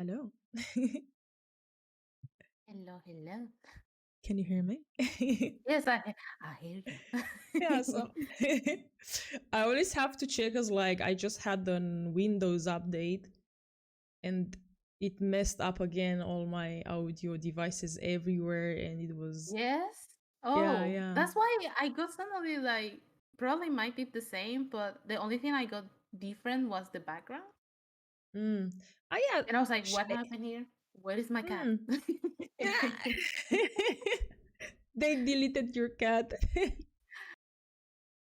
Hello. Hello, hello. Can you hear me? Yes, I hear Yeah, so you. I always have to check as like I just had the Windows update and it messed up again all my audio devices everywhere and it was Yes. yeah, Oh, yeah. that's why I got suddenly like probably might be the same, but the only thing I got different was the background. Mm. Yeah, And I was like, what actually, happened here? Where is my cat? mm. They deleted your cat.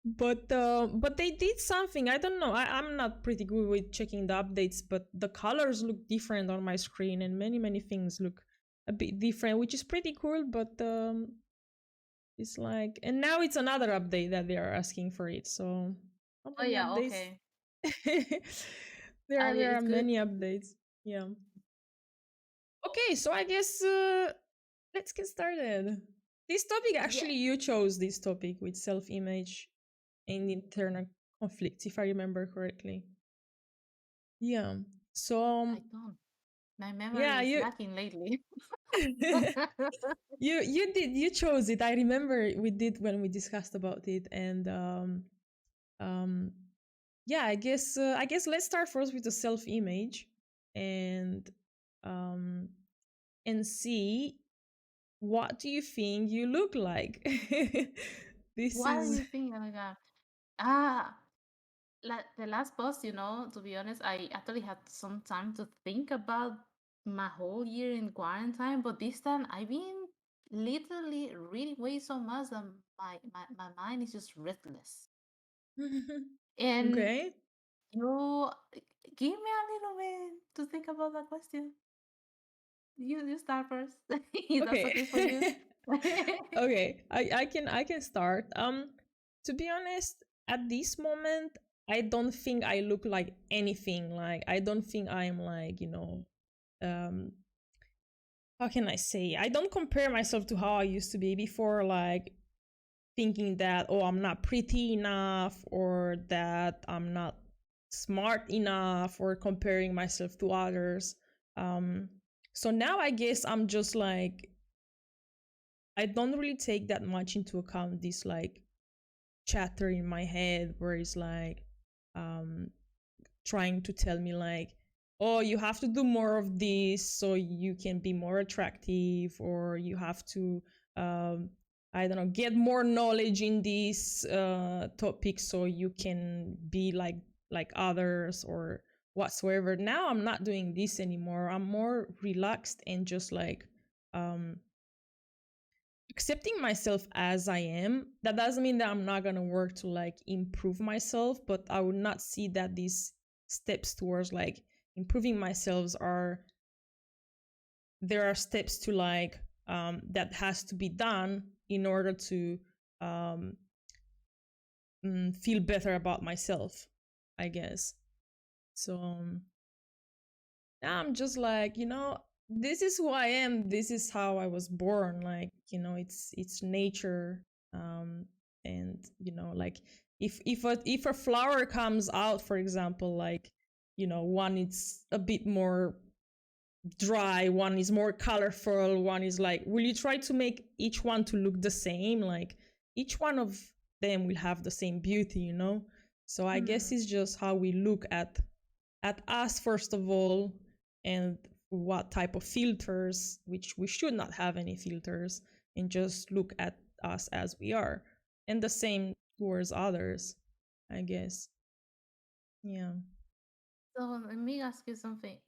But they did something. I don't know. I'm not pretty good with checking the updates, but the colors look different on my screen, and many things look a bit different, which is pretty cool. But it's like, and now it's another update that they are asking for it. So how Oh many yeah, updates? okay. There are It's good. many updates. Yeah. Okay, so I guess let's get started. This topic, Yeah. actually, you chose this topic with self-image and internal conflicts, if I remember correctly. Yeah. So I don't. My yeah, memory is you lacking lately. you chose it. I remember we did when we discussed about it, and um yeah, I guess let's start first with the self image and um and see what do you think you look like. This What do is you think? Oh my god. Ah, like the last post, to be honest, I actually had some time to think about my whole year in quarantine, but this time I've been literally reading way so much that my mind is just restless. And okay. you give me a little bit to think about that question. You start first, if that's Okay. okay for you. Okay, I can start. To be honest, at this moment, I don't think I look like anything. Like I don't think I'm like, um how can I say? I don't compare myself to how I used to be before, like thinking that, oh, I'm not pretty enough or that I'm not smart enough or comparing myself to others. Um so now I guess I'm just like I don't really take that much into account this like chatter in my head where it's like um trying to tell me like, oh, you have to do more of this so you can be more attractive, or you have to um I don't know, get more knowledge in this topic so you can be like others or whatsoever. Now I'm not doing this anymore. I'm more relaxed and just like um accepting myself as I am. That doesn't mean that I'm not gonna work to like improve myself, but I would not see that these steps towards like improving myself are there are steps to like that has to be done in order to um feel better about myself, I guess. So I'm just like, this is who I am. This is how I was born. Like, it's nature. And like if a flower comes out, for example, like, one is a bit more dry, one is more colorful, one is like, will you try to make each one to look the same? Like each one of them will have the same beauty. So I guess Hmm. it's just how we look at us first of all, and what type of filters, which we should not have any filters, and just look at us as we are, and the same towards others, I guess. Yeah. So let me ask you something.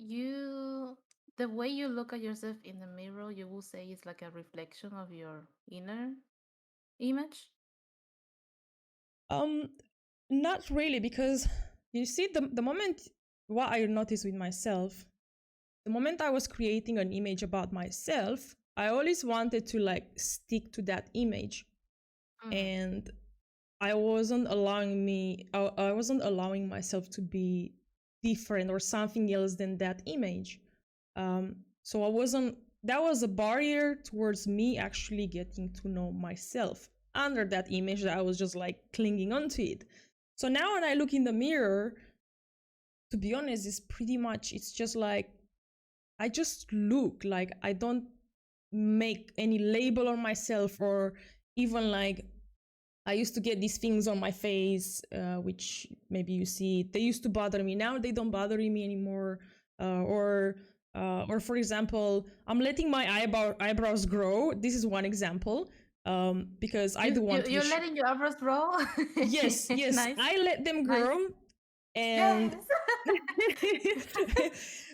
The way you look at yourself in the mirror, you will say it's like a reflection of your inner image. um Not really, because you see, the moment, what I noticed with myself, the moment I was creating an image about myself, I always wanted to like stick to that image, Mm. and I wasn't allowing myself to be different or something else than that image. So I wasn't that was a barrier towards me actually getting to know myself under that image that I was just like clinging onto it. So now when I look in the mirror, to be honest, it's just like I just look like I don't make any label on myself, or even like I used to get these things on my face, which maybe you see. They used to bother me. Now they don't bother me anymore. Or for example, I'm letting my eyebrows grow. This is one example, because I do want to be. You're letting your eyebrows grow. Yes, yes, Nice, I let them nice. grow, and Yes.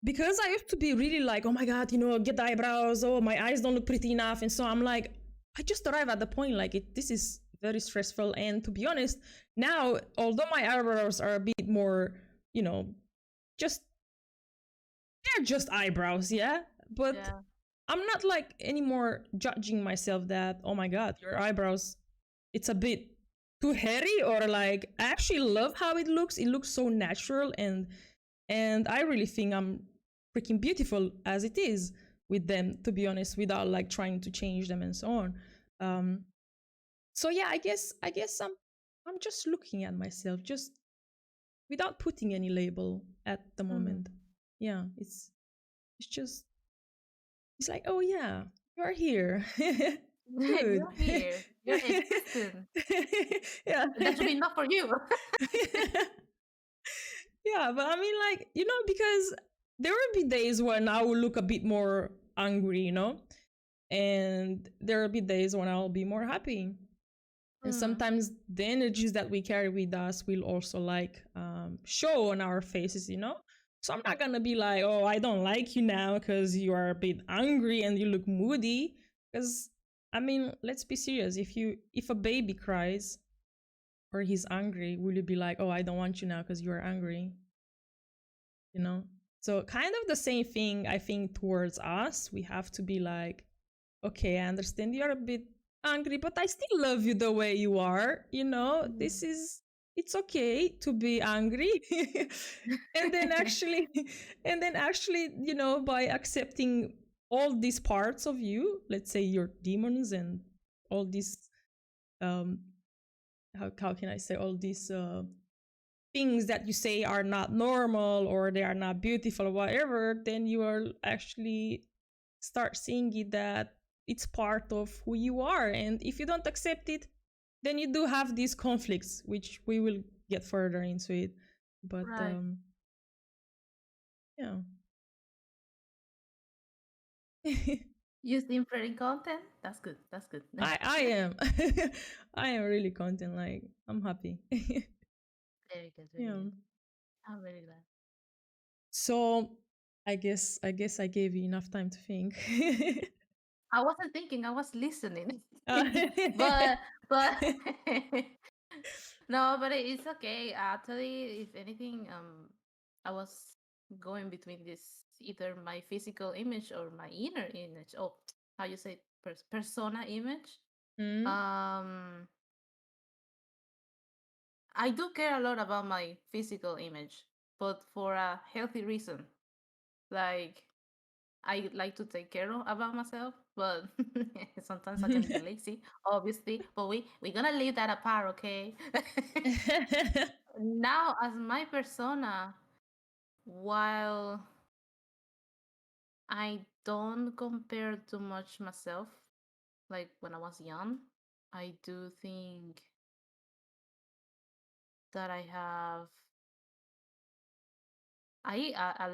because I used to be really like, oh my god, get the eyebrows. Oh, my eyes don't look pretty enough, and so I'm like, I just arrive at the point like this is very stressful. And to be honest, now although my eyebrows are a bit more, you know, just they're just eyebrows, yeah, but Yeah. I'm not like anymore judging myself that, oh my god, your eyebrows, it's a bit too hairy, or like I actually love how it looks. It looks so natural, and I really think I'm freaking beautiful as it is with them, to be honest, without like trying to change them and so on. Um, so yeah, I guess I'm just looking at myself just without putting any label at the Mm. moment. Yeah, it's just it's like, oh yeah, you're here. Good. You're here. You're existing. Yeah. That should be enough for you. Yeah, but I mean, like, because there will be days when I will look a bit more angry, and there will be days when I'll be more happy. And Mm. sometimes the energies that we carry with us will also like show on our faces, So I'm not gonna be like, oh, I don't like you now because you are a bit angry and you look moody. Because I mean, let's be serious. If a baby cries or he's angry, will you be like, oh, I don't want you now because you are angry? you know so kind of the same thing, I think, towards us. We have to be like, okay, I understand you're a bit angry, but I still love you the way you are. Mm. It's okay to be angry. and then actually and then actually, by accepting all these parts of you, let's say your demons and all these, um how can I say, all these things that you say are not normal or they are not beautiful or whatever, then you will actually start seeing it that it's part of who you are. And if you don't accept it, then you do have these conflicts, which we will get further into it. But Right. yeah. You seem pretty content. That's good. That's good. I am. I am really content. Like, I'm happy. Very good. Very Yeah. good. I'm very glad. So I guess I gave you enough time to think. I wasn't thinking. I was listening. Uh, but no, but it's okay. Actually, if anything, I was going between this either my physical image or my inner image. Oh, how you say persona image. mm. Um, I do care a lot about my physical image, but for a healthy reason. Like I like to take care of about myself, but sometimes I can be lazy, obviously. But we're gonna leave that apart, okay? Now, as my persona, while I don't compare too much myself, like when I was young, I do think that I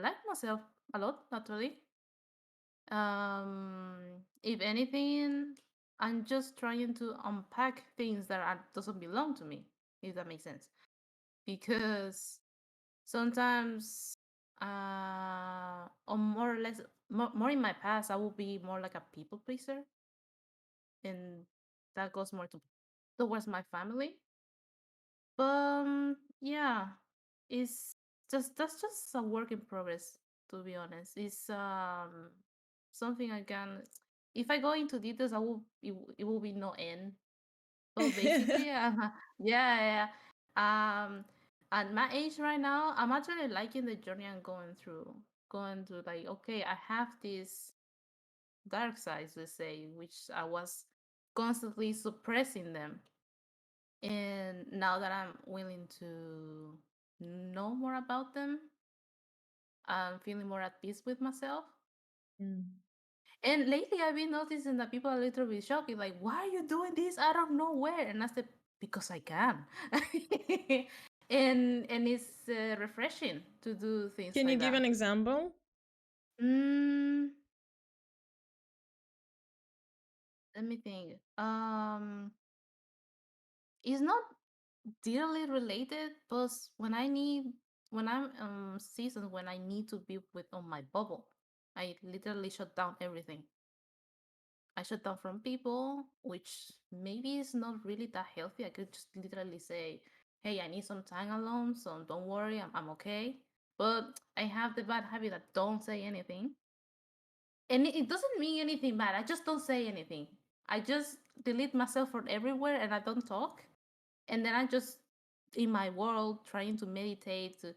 like myself a lot, naturally. If anything, I'm just trying to unpack things that doesn't belong to me, if that makes sense. Because sometimes, or more or less, more in my past, I will be more like a people pleaser, and that goes more towards my family. But yeah, it's just that's just a work in progress. To be honest, it's something I can. If I go into details, it will be no end. But basically, yeah, yeah. At my age right now, I'm actually liking the journey I'm going through. Going through, like, okay, I have these dark sides, let's say, which I was constantly suppressing them. And now that I'm willing to know more about them, I'm feeling more at peace with myself. Mm. And lately, I've been noticing that people are literally shocking, like, "Why are you doing this out of nowhere?" And I said, "Because I can." And it's refreshing to do things Can you like give that. an example? Mm, let me think. It's not dearly related, but when I'm seasons when I need to be with on my bubble, I literally shut down everything. I shut down from people, which maybe is not really that healthy. I could just literally say, "Hey, I need some time alone, so don't worry, I'm okay." But I have the bad habit that don't say anything, and it doesn't mean anything bad. I just don't say anything. I just delete myself from everywhere, and I don't talk. And then I just in my world trying to meditate, to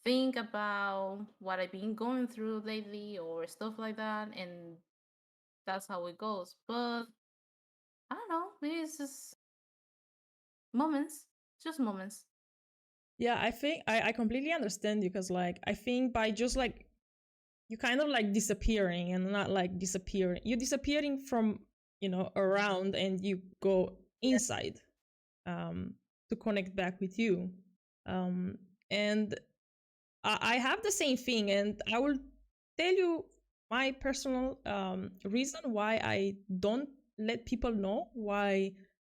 think about what I've been going through lately or stuff like that, and that's how it goes. But I don't know. Maybe it's just moments. Just moments. Yeah, I think I completely understand you because like I think by just like you kind of like disappearing and not like disappearing. You're disappearing from, around and you go Yeah. inside um to connect back with you. And I have the same thing, and I will tell you my personal reason why I don't let people know why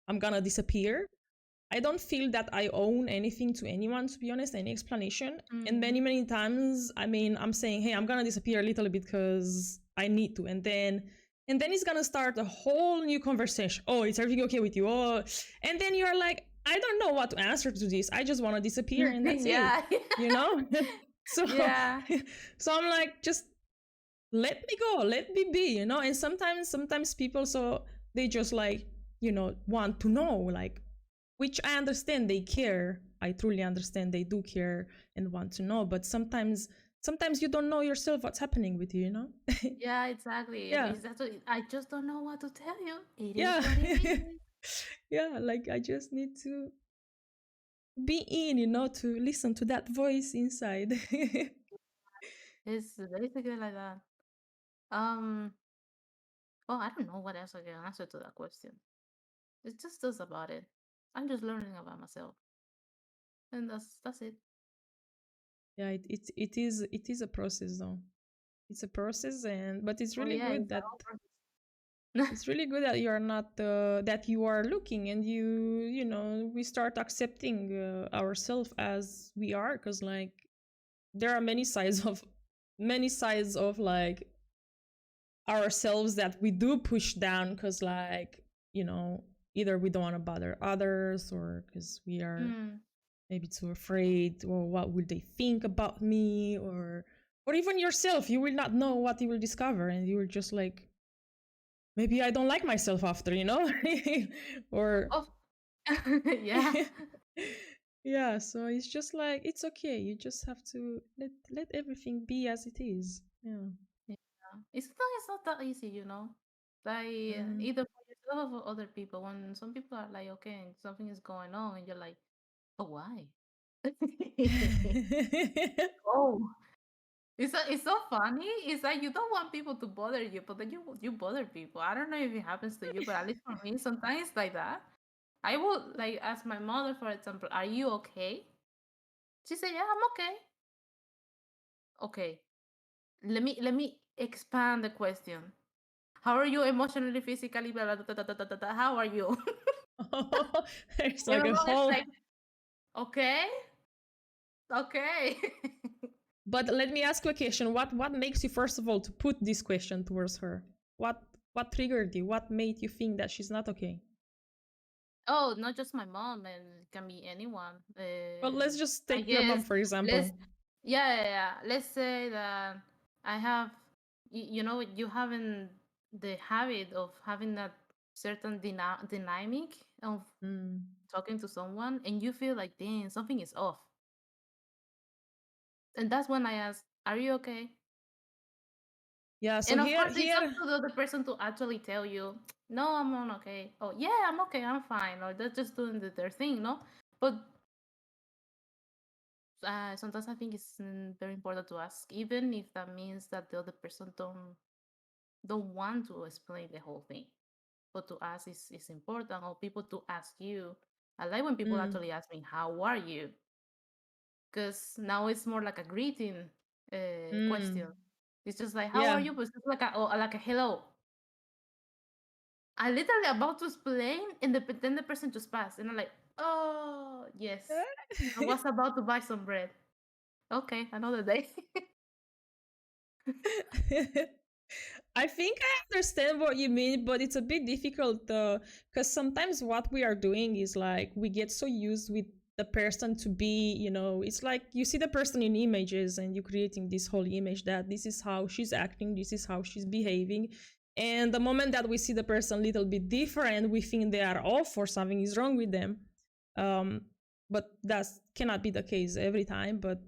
I'm gonna disappear. I don't feel that I own anything to anyone, to be honest, any explanation. And Mm. many, many times, I mean, I'm saying, hey, I'm gonna disappear a little bit because I need to. And then it's gonna start a whole new conversation. Oh, is everything okay with you? Oh, and then you're like, I don't know what to answer to this. I just wanna disappear and that's it. Yeah. You know? So Yeah. so I'm like, just let me go, let me be, and sometimes people, so they just like, want to know, like, which I understand, they care, I truly understand they do care and want to know, but sometimes you don't know yourself what's happening with you, Yeah, exactly. And yeah, it's that's what I just don't know what to tell you. It is yeah. what it is. Yeah, like I just need to be in, to listen to that voice inside. It's basically like that. Um, oh, I don't know what else I can answer to that question. It's just us about it. I'm just learning about myself. And that's it. Yeah, it is a process though. It's a process, and but Oh yeah, it's a whole process. it's really good that you are not that you are looking, and we start accepting ourselves as we are, because like there are many sides of like ourselves that we do push down, because like either we don't want to bother others, or because we are Mm. maybe too afraid, or what will they think about me, or even yourself, you will not know what you will discover, and you will just like, maybe I don't like myself after, or Oh, yeah. yeah, so it's just like, it's okay. You just have to let everything be as it is. Yeah. Yeah. It's not that easy, you know. Like Mm. either for yourself or for other people. When some people are like, okay, something is going on, and you're like, oh, why? Oh, it's so funny. It's like you don't want people to bother you, but then you bother people. I don't know if it happens to you, but at least for me, sometimes it's like that. I will like ask my mother, for example, "Are you okay?" She said, "Yeah, I'm okay." Okay, let me expand the question. How are you emotionally, physically, blah, blah, blah, blah, blah, blah, blah, how are you? There's And like my a mom is whole. like, okay, okay. But let me ask you a question. What makes you, first of all, to put this question towards her? What triggered you? What made you think that she's not okay? Oh, not just my mom, and it can be anyone. Well, let's just I take your mom guess for let's example. yeah, yeah, yeah. Let's say that I have you having the habit of having that certain dynamic of Mm. talking to someone, and you feel like, dang, something is off. And that's when I ask, "Are you okay?" Yeah. So And of here, course, it's up here. to the other person to actually tell you, "No, I'm not okay." Oh, yeah, I'm okay, I'm fine. Or they're just doing their thing, no? But sometimes I think it's very important to ask, even if that means that the other person don't want to explain the whole thing. But to ask is important, or people to ask you. I like when people Mm, actually ask me, "How are you?" Because now it's more like a greeting question. mm. It's just like, "How are Yeah. you?" But it's just like a hello. I literally about to explain, and then the person just passed, and I'm like, "Oh yes, I was about to buy some bread." Okay, another day. I think I understand what you mean, but it's a bit difficult because sometimes what we are doing is like we get so used with the person to be, it's like you see the person in images and you're creating this whole image that this is how she's acting, this is how she's behaving. And the moment that we see the person a little bit different, we think they are off or something is wrong with them. Um, but that cannot be the case every time, but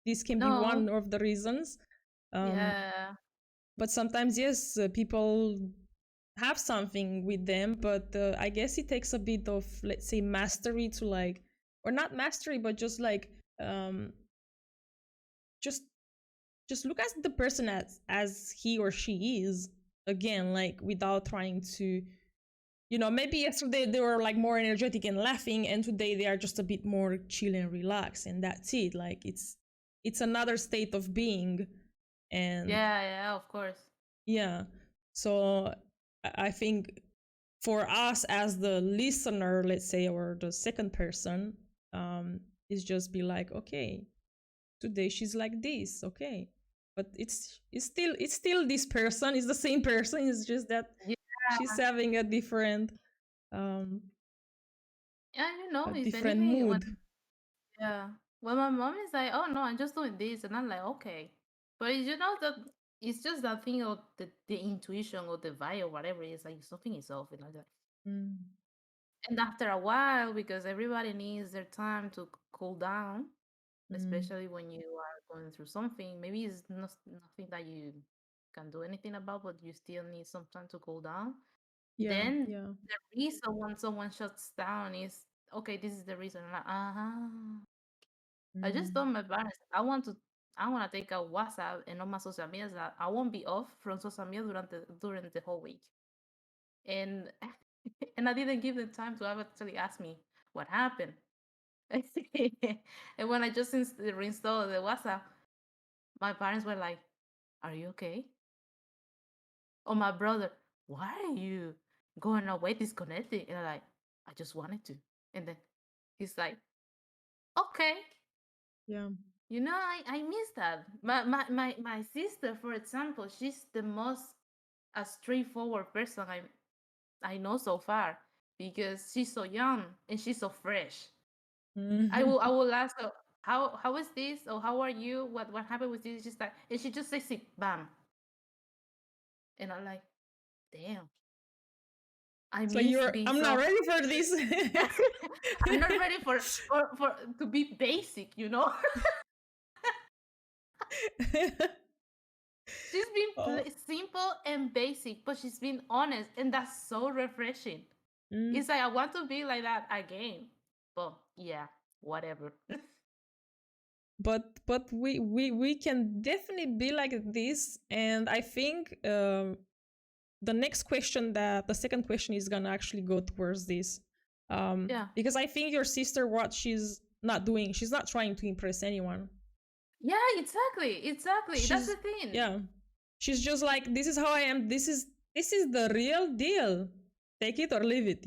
this can be No, one of the reasons. Um, yeah, but sometimes yes, people have something with them, but I guess it takes a bit of, let's say, mastery to like, or not mastery, but just like um just just look at the person as he or she is, again, like without trying to, maybe yesterday they were like more energetic and laughing, and today they are just a bit more chill and relaxed, and that's it. Like it's another state of being. And yeah, yeah, of course. yeah. So I think for us as the listener, let's say, or the second person, is just be like, okay, today she's like this, okay. But it's still this person, it's the same person, it's just that Yeah, she's having um a if different anything, mood. yeah, when my mom is like, "Oh no, I'm just doing this," and I'm like, "Okay," but you know that it's just that thing of the intuition or the vibe or whatever it is, like something is off, and like that. Mm, And after a while, because everybody needs their time to cool down, mm, especially when you are going through something, maybe it's not nothing that you can do anything about, but you still need some time to cool down. yeah, Then yeah. the reason when someone shuts down is okay. This is the reason. I'm like, I just Mm, told my parents I want to take out WhatsApp and all my social media. That I won't be off from social media during the whole week. And and I didn't give them time to actually ask me what happened. And when I just reinstalled the WhatsApp, my parents were like, "Are you okay?" Or my brother, "Why are you going away disconnected?" And I'm like, "I just wanted to." And then he's like, "Okay." yeah. I miss that. My sister, for example, she's the most a straightforward person I know so far because she's so young and she's so fresh. I will ask her, how is this, or how are you? What happened with this? Just like, and she just says it, bam. And I'm like, damn, I So miss you're, being I'm not so. ready for this. I'm not ready for to be basic, you know. She's been Oh. simple and basic, but she's been honest, and that's so refreshing. Mm. It's like I want to be like that again. But yeah, whatever. But we can definitely be like this, and I think the next question, that the second question, is gonna actually go towards this, Yeah. because I think your sister, what she's not doing, she's not trying to impress anyone. Yeah, exactly. Exactly. That's She's, the thing. yeah, she's just like, this is how I am, this is the real deal, take it or leave it,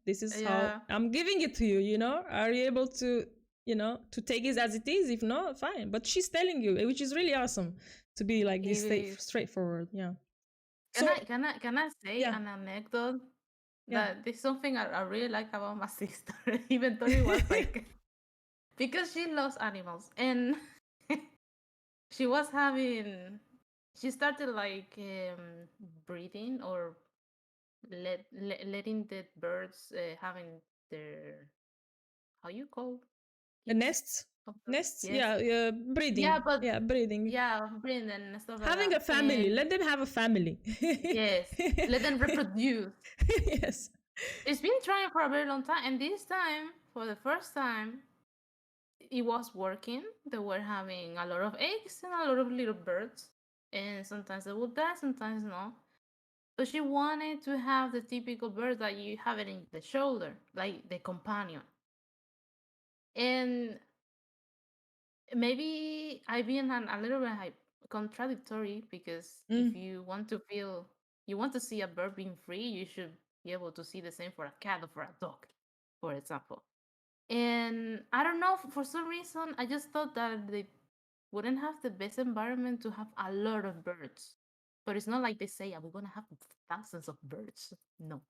this is how Yeah, I'm giving it to you, are you able to, to take it as it is? If not, fine. But she's telling you, which is really awesome, to be like it this is. straightforward. Yeah. Can So I can I can I say yeah, an anecdote yeah. that there's something I really like about my sister, even though it was like because she loves animals and she was having she started like breeding or letting the birds having their how you call kids Nests, of nests. yes, Yeah, yeah, breeding. but Yeah, breeding. yeah, breeding and stuff like Having that, a family. and Let them have a family. yes, let them reproduce. Yes. It's been trying for a very long time, and this time, for the first time, it was working. They were having a lot of eggs and a lot of little birds, and sometimes they would die, sometimes no. But she wanted to have the typical bird that you have it in the shoulder, like the companion. And maybe I've been a little bit contradictory, because if Mm. you want to feel, you want to see a bird being free, you should be able to see the same for a cat or for a dog, for example. And I don't know, for some reason, I just thought that they wouldn't have the best environment to have a lot of birds. But it's not like they say, "Yeah, we're gonna have thousands of birds." No.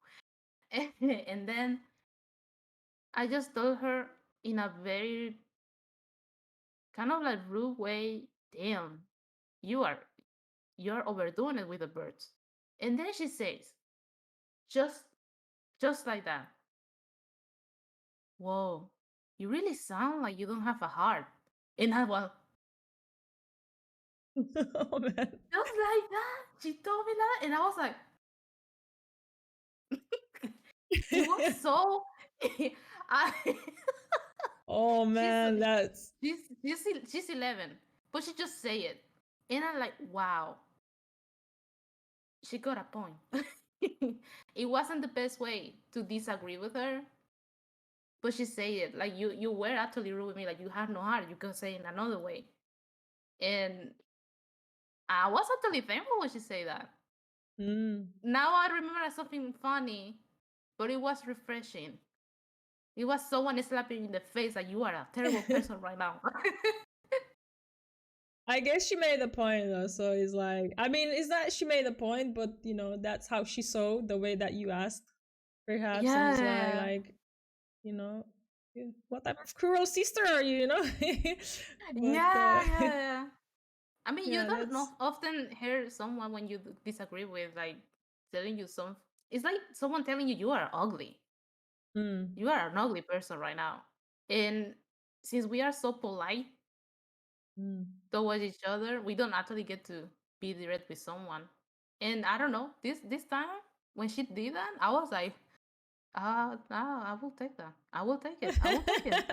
And then I just told her in a very kind of like rude way, "Damn, you are you're overdoing it with the birds." And then she says, just just like that, "Whoa, you really sound like you don't have a heart." And I was Oh man. just like that. She told me that, and I was like, it was so. I, Oh she's man, that's she's 11, but she just say it, and I'm like, wow, she got a point. It wasn't the best way to disagree with her, but she said it like, you were actually rude with me, like you have no heart. You could say it another way, and I was actually thankful when she said that. mm. Now I remember as something funny, but it was refreshing. It was someone slapping you in the face like you are a terrible person right now. I guess she made a point though, so it's like, I mean, it's not she made a point, but you know, that's how she saw the way that you asked, perhaps, and it's Yeah. you know, what type of cruel sister are you, you know? But Yeah, yeah, yeah. I mean, you yeah, don't that's often hear someone when you disagree with, like, telling you some. It's like someone telling you are ugly. mm, You are an ugly person right now. And since we are so polite mm. towards each other, we don't actually get to be direct with someone. And I don't know, this time when she did that, I was like, no, I will take that. I will take it. I will take it.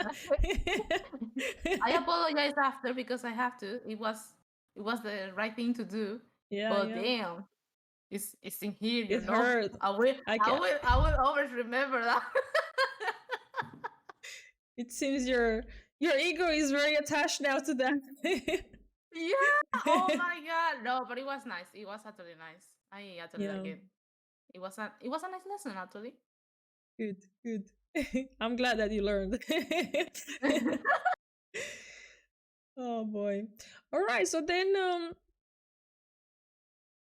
I apologize after, because I have to. It was the right thing to do. Yeah, But yeah. damn, it's in here, It hurt. I will I I can will I will always remember that. it seems your ego is very attached now to that. Yeah. Oh my god. No, but it was nice. It was actually nice. I actually like Yeah, it. It was a nice lesson, actually. good, good. I'm glad that you learned. Oh boy. All right, so then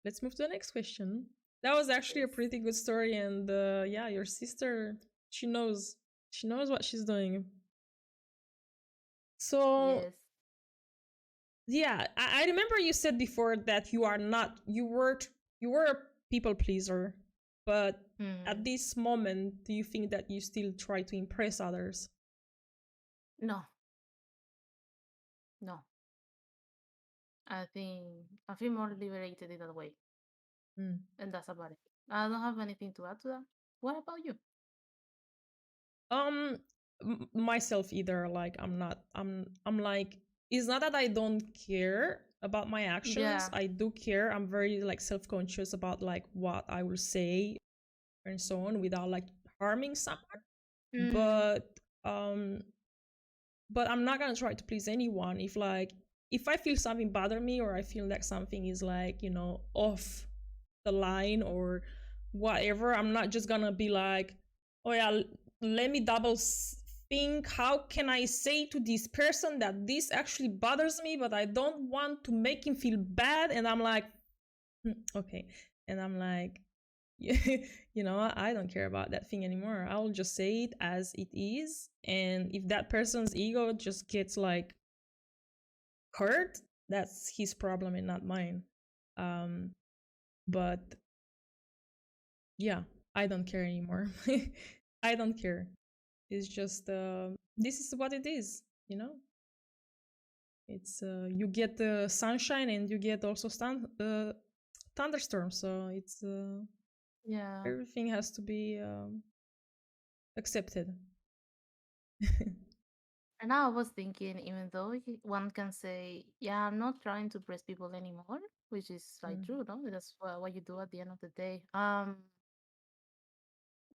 let's move to the next question. That was actually a Yes. pretty good story, and yeah, your sister, she knows, she knows what she's doing. So Yes. yeah, I remember you said before that you are not, you were a people pleaser, but at Hmm. this moment, do you think that you still try to impress others? No. No. I feel more liberated in that way, Mm. and that's about it. I don't have anything to add to that. What about you? Um, myself either. Like, I'm like, it's not that I don't care about my actions. Yeah. I do care. I'm very like self-conscious about like what I will say and so on without like harming someone. Mm. But but I'm not gonna try to please anyone. If I feel something bother me or I feel like something is like, you know, off the line or whatever, I'm not just gonna be like, oh yeah, let me think how can I say to this person that this actually bothers me, but I don't want to make him feel bad. And I'm like, okay. And I'm like, you know, I don't care about that thing anymore. I'll just say it as it is. And if that person's ego just gets like hurt, that's his problem and not mine. Um, but yeah, I don't care anymore. I don't care. It's just this is what it is, you know. It's you get the sunshine and you get also thunderstorms. So it's Yeah. everything has to be accepted. And now I was thinking, even though one can say, "Yeah, I'm not trying to press people anymore," which is like Mm. true, no? That's what you do at the end of the day.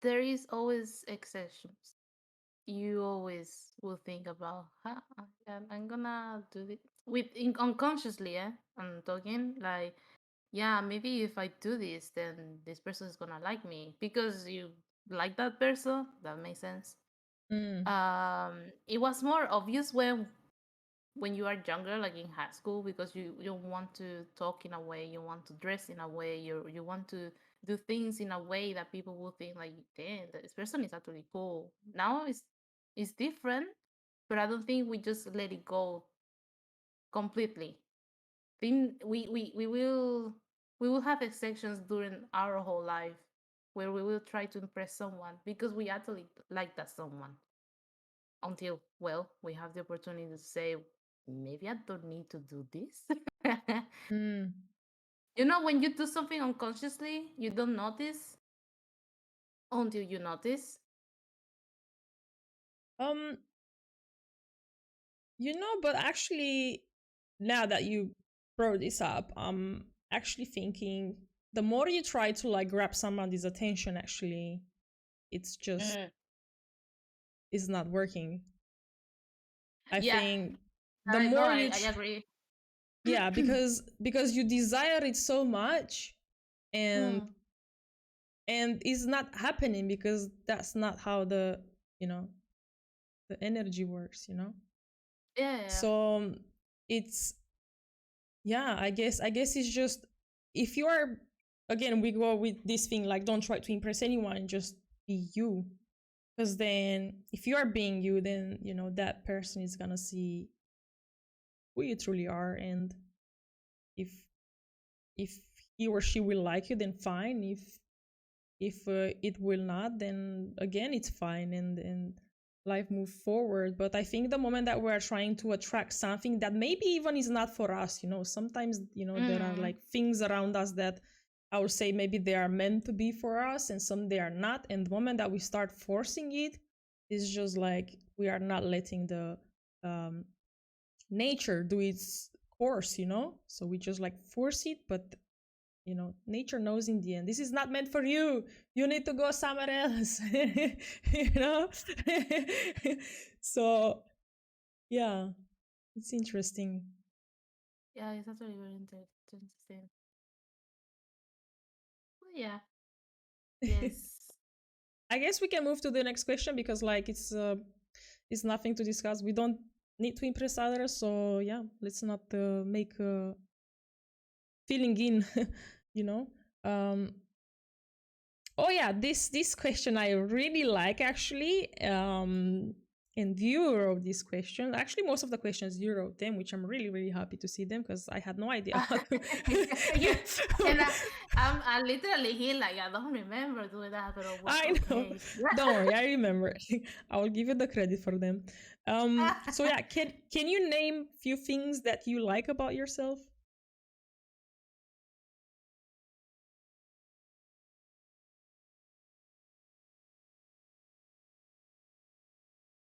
There is always exceptions. You always will think about, huh, I'm gonna do it unconsciously. I'm talking like, yeah, maybe if I do this, then this person is gonna like me because you like that person. That makes sense. Mm. It was more obvious when you are younger, like in high school, because you want to talk in a way, you want to dress in a way, you want to do things in a way that people will think like, damn, this person is actually cool. Now it's different, but I don't think we just let it go completely. Think we will have exceptions during our whole life where we will try to impress someone because we actually like that someone until, well, we have the opportunity to say, maybe I don't need to do this. Mm. When you do something unconsciously, you don't notice until you notice. Um, but actually, now that you brought this up, I'm actually thinking the more you try to like grab somebody's attention, actually, it's just Mm. is not working. I Yeah, think the I no, more I agree. yeah, because you desire it so much, and Mm. it's not happening because that's not how you know the energy works. Yeah, yeah. So it's yeah, I guess it's just if you are again we go with this thing like don't try to impress anyone, just be you. Because then if you are being you, then that person is gonna see who you truly are, and if if he or she will like you, then fine. If it will not, then again it's fine, and life move forward. But I think the moment that we're trying to attract something that maybe even is not for us, sometimes there are Mm. like things around us that I would say maybe they are meant to be for us and some they are not, and the moment that we start forcing it, it's just like we are not letting the um nature do its course. So we just like force it, but nature knows in the end this is not meant for you. You need to go somewhere else. you know So yeah, it's interesting. Yeah, it's actually very interesting. Well, yeah. Yes. I guess we can move to the next question because like it's nothing to discuss. We don't need to impress others, so yeah, let's not make filling in. you know um Oh yeah, this question I really like actually. And you wrote this question. Actually, most of the questions you wrote them, which I'm really really happy to see them because I had no idea how to. Yeah, and I'm literally here like I don't remember doing that, but I know. okay. Don't worry, I remember. I will give you the credit for them. So yeah, can you name few things that you like about yourself?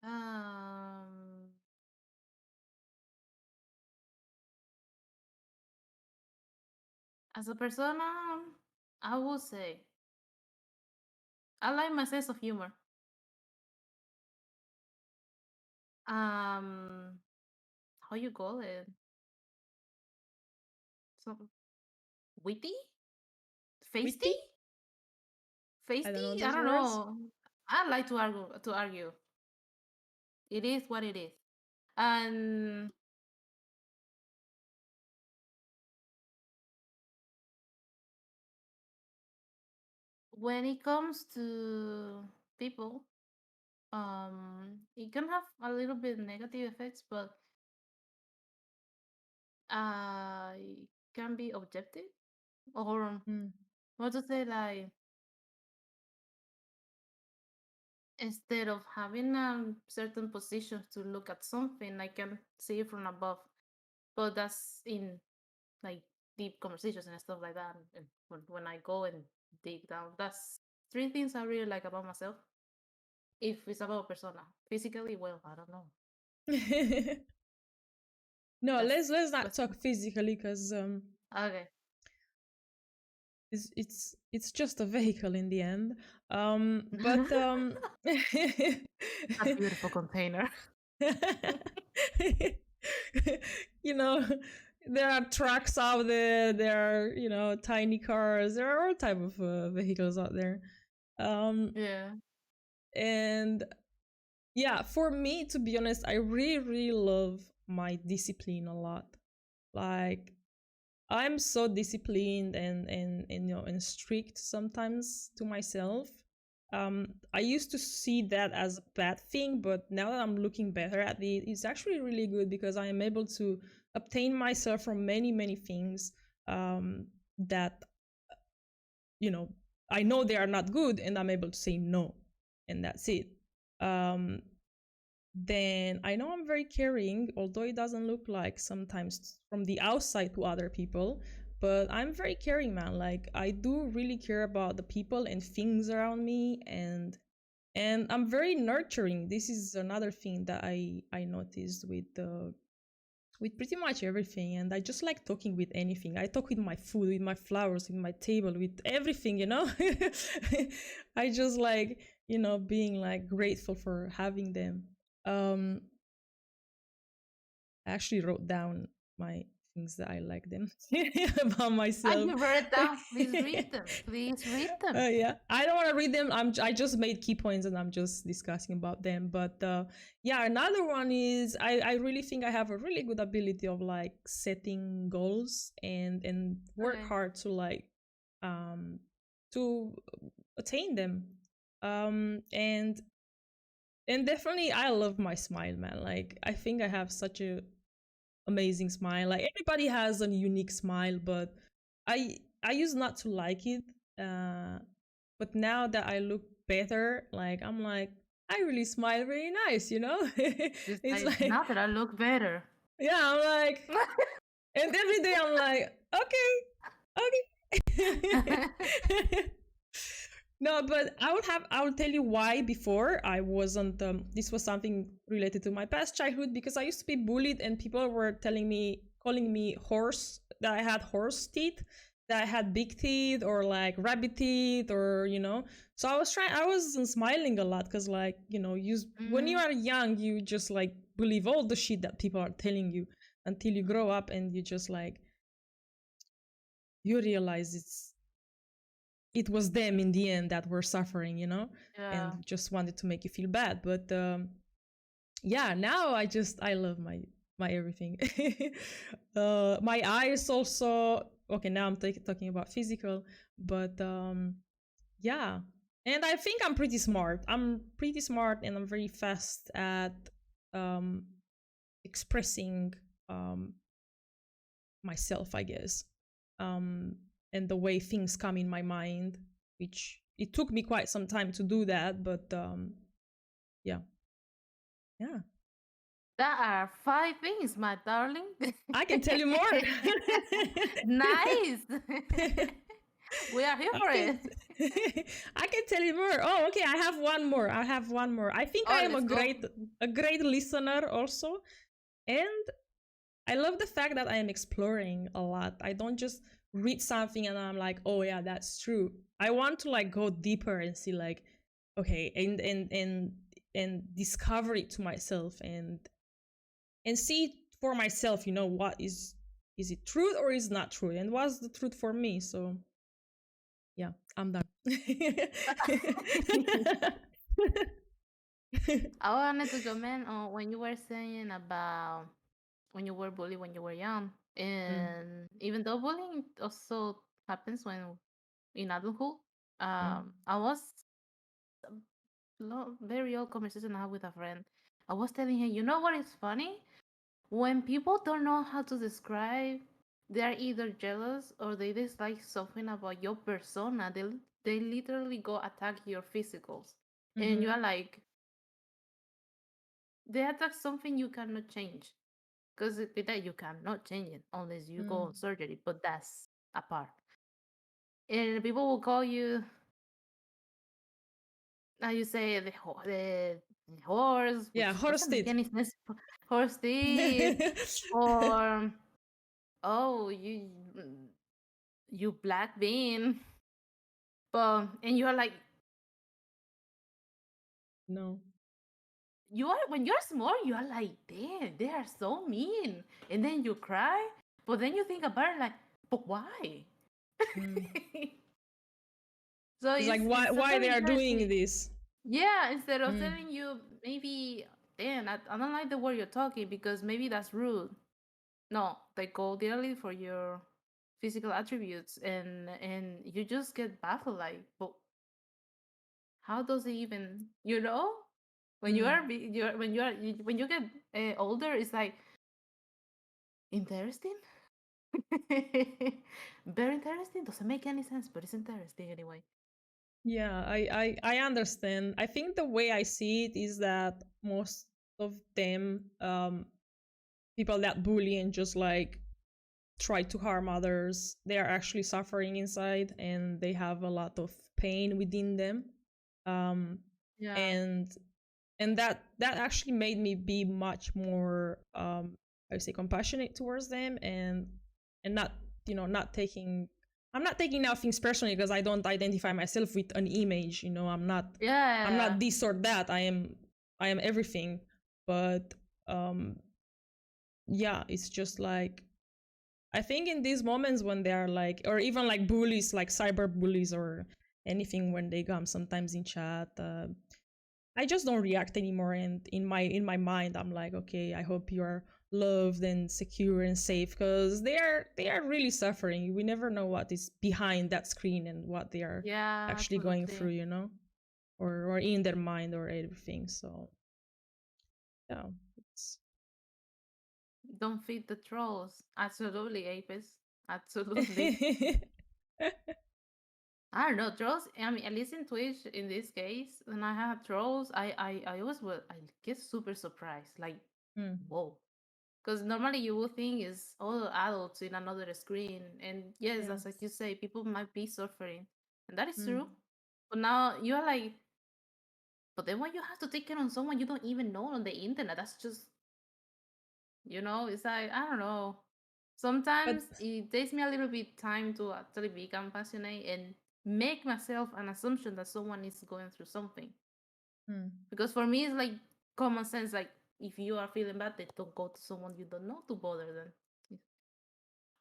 um, as a persona, I would say I like my sense of humor. Um, how you call it? So witty, feisty, Witty? I don't feisty. know I those don't words. know. I like to argue. To argue, it is what it is. And when it comes to people, it can have a little bit negative effects, but it can be objective or Mm, what to say, like instead of having a certain position to look at something, I can see it from above. But that's in like deep conversations and stuff like that. And when I go and dig down, that's three things I really like about myself. If it's about persona, physically, well, I don't know. No, let's not That's talk physically because okay. it's just a vehicle in the end. But A beautiful container. you know, there are trucks out there. There are tiny cars. There are all type of vehicles out there. Um, Yeah. and yeah, for me, to be honest, I really really love my discipline a lot. Like I'm so disciplined and and strict sometimes to myself. I used to see that as a bad thing, but now that I'm looking better at it, it's actually really good because I am able to obtain myself from many things that you know I know they are not good, and I'm able to say no, and that's it. Um, then I know I'm very caring, although it doesn't look like sometimes from the outside to other people. But I'm very caring, man. Like I do really care about the people and things around me, and I'm very nurturing. This is another thing that I noticed with pretty much everything. And I just like talking with anything. I talk with my food, with my flowers, with my table, with everything. I just like being like grateful for having them. um I actually wrote down my things that I like them about Ah, myself. you wrote it down. Please read them. Please read them. Yeah, I don't want to read them. I just made key points and I'm just discussing about them. But yeah, another one is I really think I have a really good ability of like setting goals and work Okay. hard to like um to attain them. And definitely I love my smile, man. Like I think I have such a amazing smile. Like everybody has a unique smile, but I used not to like it. But now that I look better, like I'm like I really smile really nice. Just It's like, like now that I look better. yeah, I'm like, and every day I'm like, okay. No, but I will tell you why before I wasn't this was something related to my past childhood because I used to be bullied and people were calling me horse, that I had horse teeth, that I had big teeth or like rabbit teeth or. So I was smiling a lot cuz like, when you Mm, are young you just like believe all the shit that people are telling you until you grow up and you just like you realize it was them in the end that were suffering, yeah. and just wanted to make you feel bad. But yeah, now I love my everything. My eyes also. Okay, now I'm talking about physical, but yeah, and I think I'm pretty smart. I'm pretty smart, and I'm very fast at um, expressing um, myself, I guess, um, and the way things come in my mind, which it took me quite some time to do that, but yeah, yeah, That are five things, my darling. I can tell you more. Nice. We are here I for can, it. I can tell you more. Oh, okay. I have one more. I have one more. I think I Oh, am let's go. a great listener also, and I love the fact that I am exploring a lot. I don't just read something and I'm like, oh yeah, that's true. I want to like go deeper and see like, okay, and discover it to myself and see it for myself. What is it truth or is not truth, and what's the truth for me? So yeah, I'm done. I wanted to comment on when you were saying about when you were bullied when you were young. Mm, And even though bullying also happens when in adulthood, mm, I was very old conversation I had with a friend. I was telling him, you know what is funny? When people don't know how to describe, they are either jealous or they dislike something about your persona. They literally go attack your physicals, and you mm-hmm, are like, they attack something you cannot change because that you cannot change it unless you go mm, on surgery. But that's a part. And people will call you, how you say, the horse, Yeah, which horse doesn't make teeth. any sense. Horse teeth, or oh, you black bean. But and you are like, No. you are when you're small, you are like, damn, they are so mean, and then you cry. But then you think about it, like, but why? Mm. So It's like it's why totally they are doing interesting. this. Yeah, instead of Mm. telling you maybe, damn, I don't like the word you're talking because maybe that's rude. No, they go daily for your physical attributes, and you just get baffled, like, but how does it even, when you Mm. are when you get older, it's like interesting. Very interesting. Doesn't make any sense, but it's interesting anyway. Yeah, I understand. I think the way I see it is that most of them, people that bully and just like try to harm others, they are actually suffering inside and they have a lot of pain within them. Um, Yeah. and that actually made me be much more, I would say, compassionate towards them, and not, not taking, I'm not taking now things personally because I don't identify myself with an image. I'm not Yeah. this or that. I am everything. But um yeah, it's just like, I think in these moments when they are like, or even like bullies, like cyber bullies or anything, when they come sometimes in chat, I just don't react anymore. And in my mind, I'm like, okay, I hope you are loved and secure and safe, because they are really suffering. We never know what is behind that screen and what they are Yeah, actually going through, absolutely. or in their mind or everything. So yeah, it's Don't feed the trolls. Absolutely, Apis. Absolutely. I don't know, trolls. I mean, at least in Twitch, in this case, when I have trolls, I always will. I get super surprised. Like, mm, whoa. Because normally you would think it's all adults in another screen. And yes, as like yes. you say, people might be suffering. And that is Mm, true. But now you're like, but then when you have to take care on someone you don't even know on the internet, that's just, it's like, I don't know. but Sometimes it takes me a little bit time to actually become passionate and make myself an assumption that someone is going through something. mm, Because for me, it's like common sense. Like, if you are feeling bad, then don't go to someone you don't know to bother them.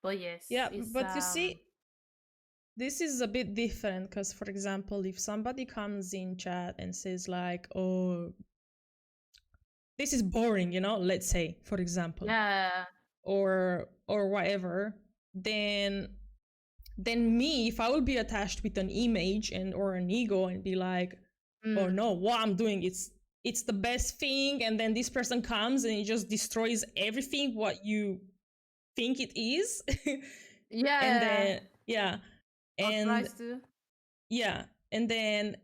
But yes, yeah, it's but you see, this is a bit different because, for example, if somebody comes in chat and says like, "Oh, this is boring," let's say, for example, yeah. or whatever, then me, if I will be attached with an image and or an ego and be like, "Oh Mm. no, what I'm doing, it's the best thing," and then this person comes and it just destroys everything what you think it is, and Yeah. then yeah, Or and tries to. yeah, and then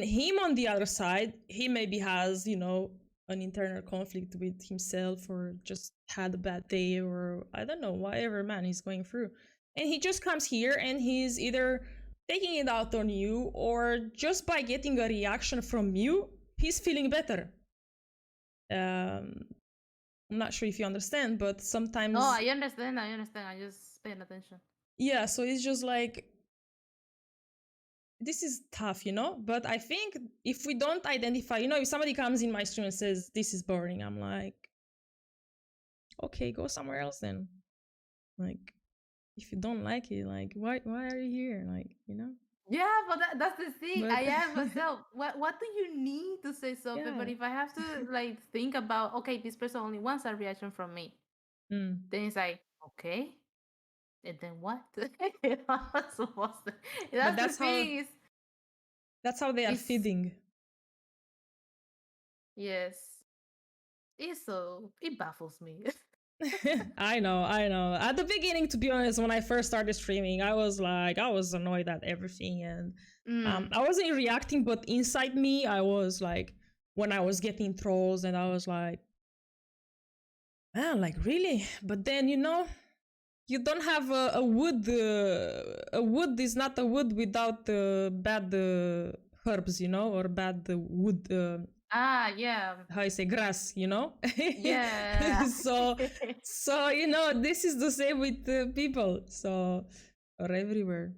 him on the other side, he maybe has, an internal conflict with himself, or just had a bad day, or I don't know, whatever, man, he's going through. And he just comes here and he's either taking it out on you, or just by getting a reaction from you, he's feeling better. I'm not sure if you understand, but Oh, sometimes, I understand. I understand. I just paying attention. yeah, so it's just like, this is tough, but I think if we don't identify, if somebody comes in my stream and says this is boring, I'm like, okay, go somewhere else then. Like, if you don't like it, like, why are you here, like, Yeah, but that's the thing. but I ask myself, what do you need to say something? yeah. But if I have to like think about, okay, this person only wants a reaction from me, Mm. then it's like, okay, and then what? I'm supposed to. But That's the thing. that's how they are Is feeding. yes. It baffles me. I know. At the beginning, to be honest, when I first started streaming, I was annoyed at everything, and Mm. I wasn't reacting, but inside me, I was like, when I was getting trolls, and I was like, man, like, really? But then, you don't have a wood. A wood is not a wood without the bad herbs, or bad wood, Ah, yeah. how you say, grass, Yeah. so this is the same with people, so, or everywhere.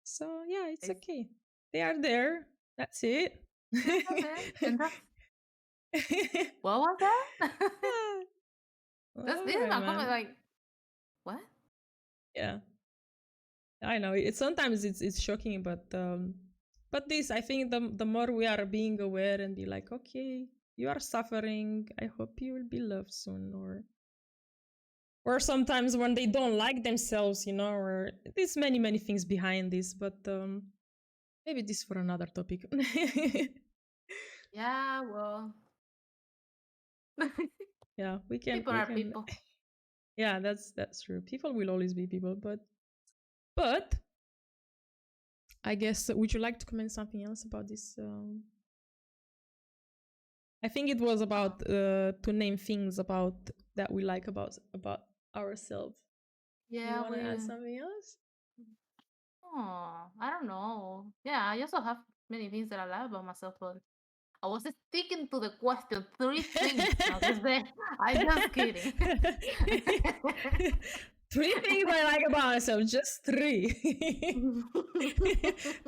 So yeah, it's It's, okay. They are there. That's it. yeah, that's it. And that's what was that? Ah, That's all this is right, not coming man. like what? Yeah, I know. It's sometimes it's shocking, but this, I think, the more we are being aware and be like, okay, you are suffering. I hope you will be loved soon, or sometimes when they don't like themselves, or there's many things behind this, but maybe this for another topic. Yeah, well, Yeah, we can people we are can people. yeah, that's true. People will always be people, but I guess, would you like to comment something else about this? I think it was Oh, about to name things about that we like about ourselves. You yeah, want to we. add something else? Oh, I don't know. Yeah, I also have many things that I love about myself, but I was sticking to the question. Three things. No, I just kidding. Three things I like about myself. Just three.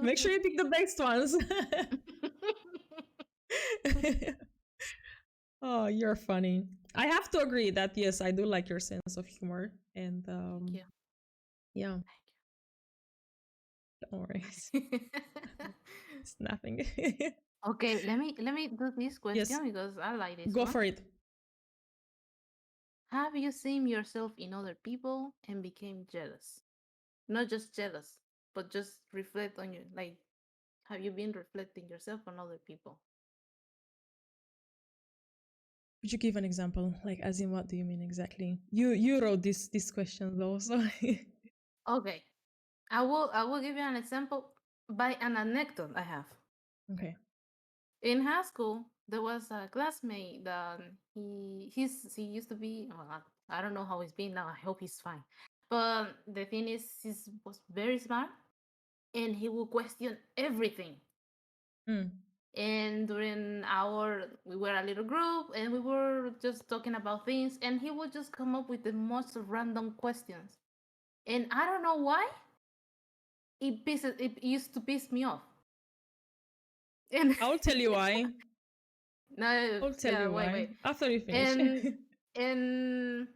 Make sure you pick the best ones. Oh, you're funny. I have to agree that yes, I do like your sense of humor, and Thank you. yeah, don't worry, Thank you. it's nothing. Okay, let me do this Yes, question because I like this go one. for it. Have you seen yourself in other people and became jealous? Not just jealous, but just reflect on you. Like, have you been reflecting yourself on other people? Could you give an example? Like, as in, what do you mean exactly? You wrote this question though, so Okay, I will give you an example by an anecdote I have. okay. In high school, there was a classmate that he used to be. Well, I don't know how he's been now. I hope he's fine. But the thing is, he was very smart, and he will question everything. Mm. And during we were a little group, and we were just talking about things, and he would just come up with the most random questions. And I don't know why it used to piss me off. And I'll tell you why. no, I'll tell yeah, you wait, why wait. after you finish. And and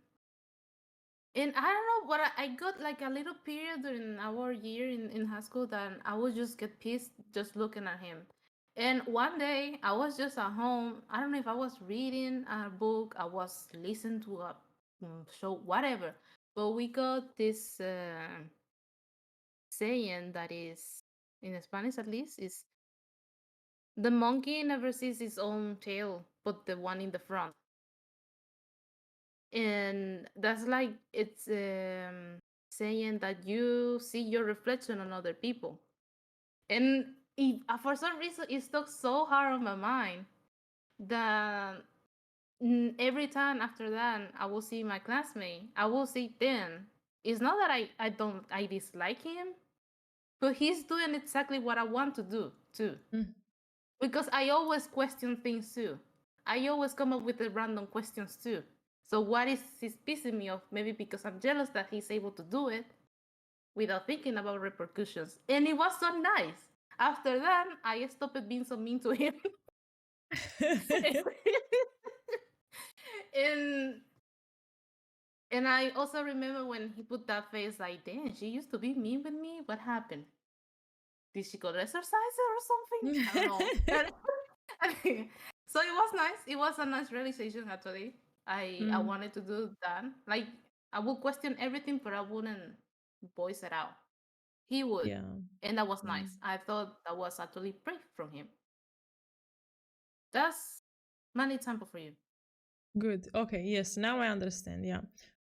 and I don't know, but I got like a little period during our year in high school that I would just get pissed just looking at him. And one day I was just at home. I don't know if I was reading a book, I was listening to a show, whatever. But we got this saying that is, in Spanish at least, is the monkey never sees his own tail, but the one in the front. And that's like it's saying that you see your reflection on other people. And for some reason it stuck so hard on my mind that every time after that I will see my classmate, I will see then it's not that I dislike him, but he's doing exactly what I want to do too, Mm. because I always question things too. I always come up with the random questions too. So what is he's pissing me off? Maybe because I'm jealous that he's able to do it without thinking about repercussions. And it was so nice. After that, I stopped being so mean to him. and and I also remember when he put that face like, damn, she used to be mean with me. What happened? Did she go to exercise or something? I don't know. So it was nice. It was a nice realization actually. I Mm. wanted to do that. Like I would question everything, but I wouldn't voice it out. He would, Yeah. and that was Yeah. nice. I thought that was actually brave from him. That's my example for you. Good. Okay. Yes. Now I understand. Yeah.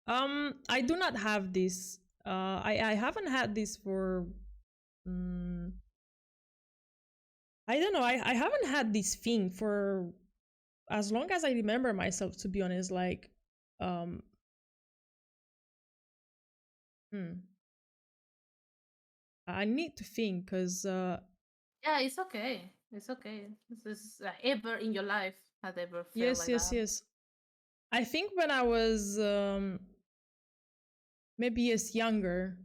I do not have this. I haven't had this for. Um, I don't know. I haven't had this thing for as long as I remember myself. To be honest, like, um, hmm, I need to think because Yeah, it's okay. It's okay. This is ever in your life had ever felt Yes, like yes, that. yes. I think when I was maybe yes younger,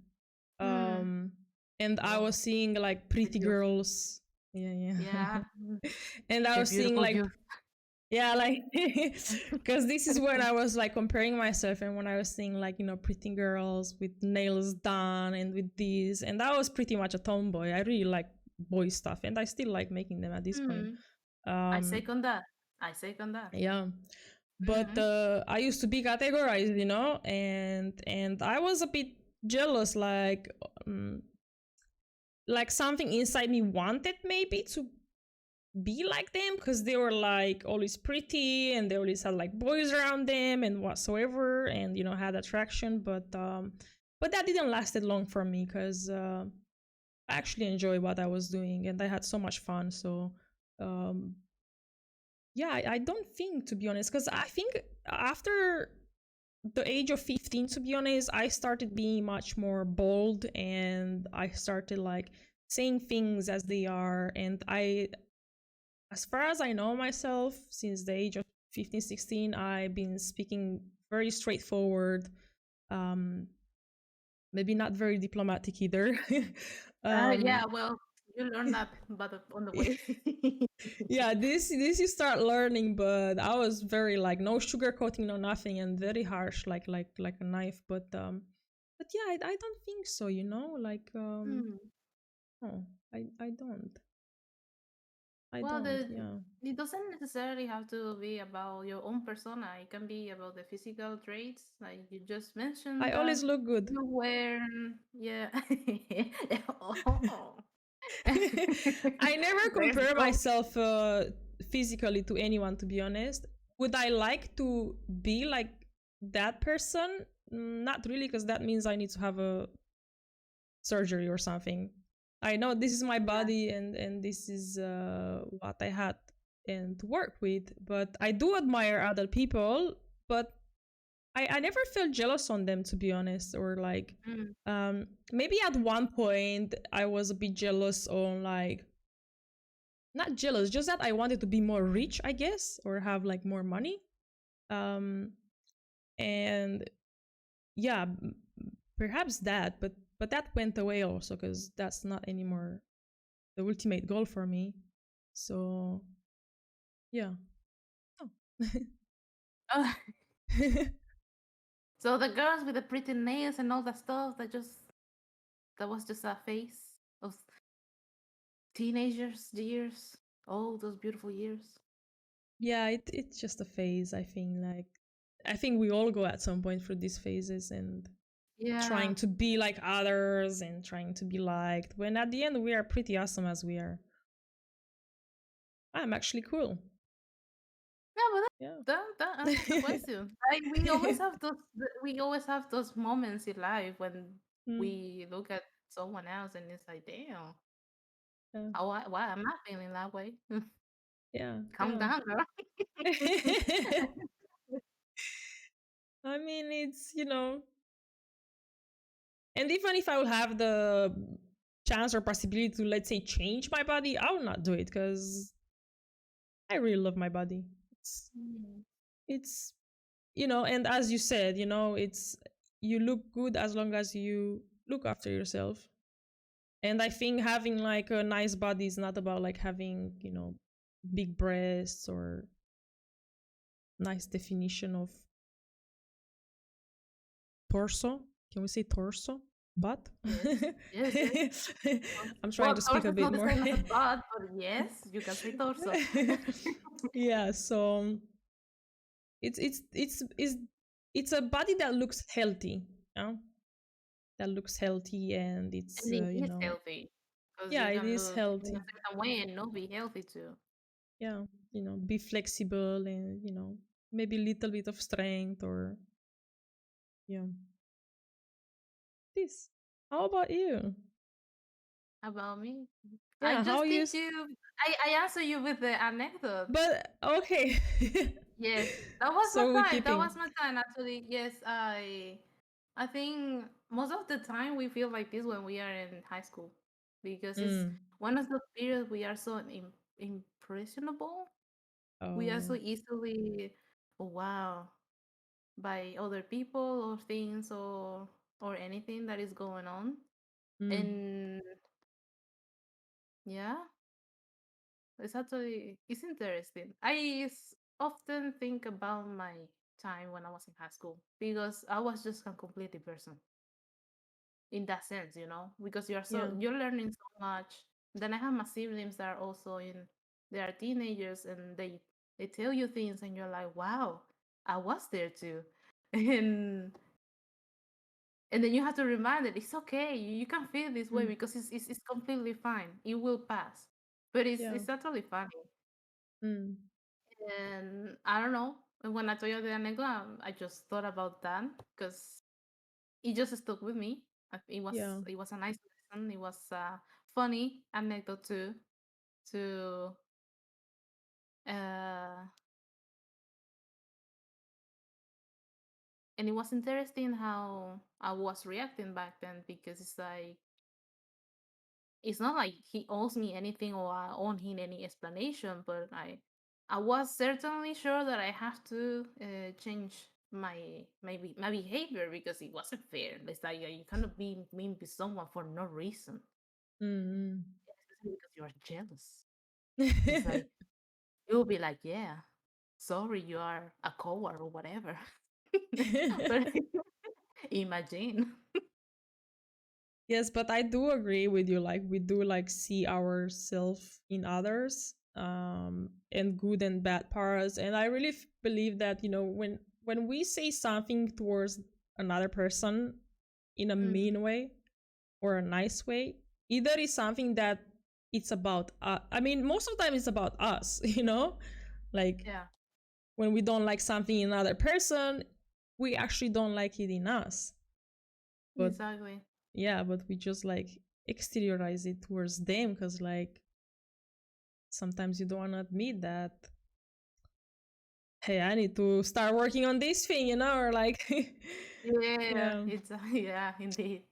Mm. um, and I was Wow, seeing like the pretty youth. girls. Yeah, Yeah, yeah. And I the was seeing beautiful like youth. yeah, like because this is when I was like comparing myself and when I was seeing like pretty girls with nails done and with these, and I was pretty much a tomboy. I really like boy stuff, and I still like making them at this point. Mm. I Um, second that. I second that. yeah, but Mm-hmm. I used to be categorized, and I was a bit jealous, um, like something inside me wanted maybe to be like them because they were like always pretty and they always had like boys around them and whatsoever, and had attraction, but that didn't last that long for me because I actually enjoyed what I was doing and I had so much fun. So um yeah, I don't think, to be honest, because I think after the age of 15, to be honest, I started being much more bold and I started like saying things as they are. And as far as I know myself, since the age of 15, 16, I've been speaking very straightforward, um, maybe not very diplomatic either. Yeah, um, well, you learn that, but on the way. yeah, this you start learning, but I was very like no sugarcoating, no nothing, and very harsh, like a knife. But yeah, I don't think so. Hmm. No, I don't. I Well, don't. Yeah, it doesn't necessarily have to be about your own persona. It can be about the physical traits, like you just I mentioned that always look good. you wear. Yeah. Oh. I never Let's compare go. myself physically to anyone, to be honest. Would I like to be like that person? Not really, because that means I need to have a surgery or something. I know this is my Yeah. body and this is what I had and to work with. But I do admire other people, but I never felt jealous on them, to be honest, or like Mm. maybe at one point I was a bit jealous on like not jealous, just that I wanted to be more rich, I guess, or have like more money. Um, and yeah, perhaps that, but that went away also because that's not anymore the ultimate goal for me. So yeah. Oh. Oh, so the girls with the pretty nails and all that stuff, that was just a phase of teenagers years. Oh, those beautiful years. Yeah, it's just a phase. I think we all go at some point through these phases and Yeah. trying to be like others and trying to be liked. When at the end we are pretty awesome as we are. I'm actually cool. Yeah, but Yeah. that answers the question. Like we always have those moments in life when Mm, we look at someone else and it's like, damn, yeah. why am I feeling that way? Yeah. Calm Yeah. down, girl. I mean, and even if I would have the chance or possibility to, let's say, change my body, I would not do it because I really love my body. It's, Mm. it's, and as you said, you look good as long as you look after yourself. And I think having like a nice body is not about like having, big breasts or nice definition of torso. Can we say torso? Butt? Yes, yes, yes. I'm trying Well, to speak torso a is bit not the more. same as a butt, but yes, you can say torso. Yeah, so it's a body that looks healthy, you know? That looks healthy and it's And it is healthy because yeah, you it can is look in a healthy. certain way and not be healthy too. Yeah, be flexible and maybe a little bit of strength or yeah. This. How about you? About me, I Yeah, how just you did you. I answer you with the anecdote. but okay. Yes, that was my So we're time. That keeping. was my time. Actually, yes, I think most of the time we feel like this when we are in high school. because it's Mm. one of the periods we are so impressionable. We are so Oh. easily, wow, by other people or things or anything that is going on. Mm. And yeah, it's interesting. Often think about my time when I was in high school because I was just a completely person in that sense, because Yeah. you're learning so much. Then I have my siblings that are also they are teenagers and they tell you things and you're like, wow, I was there too. And and then you have to remind it it's okay. You can feel this way Mm. because it's completely fine. It will pass. But Yeah. it's totally funny. Mm. And I don't know. When I told you the anecdote, I just thought about that because it just stuck with me. Yeah. It was a nice lesson. It was a funny anecdote too. To uh, and it was interesting how I was reacting back then because it's not like he owes me anything or I owe him any explanation, but I was certainly sure that I have to change my behavior because it wasn't fair. It's like you cannot be mean with someone for no reason, Mm. especially because you are jealous. It's Mm. like you'll be like, yeah, sorry, you are a coward or whatever. But imagine, Yes, but I do agree with you. Like we do like see ourselves in others, and good and bad parts. And I really believe that when we say something towards another person in a mm, mean way or a nice way, either is something that it's about. I mean, most of the time it's about us. Like yeah, when we don't like something in another person, we actually don't like it in us. But exactly. yeah, but we just like exteriorize it towards them because like sometimes you don't want to admit that, hey, I need to start working on this thing, or like Yeah, yeah. it's yeah, indeed.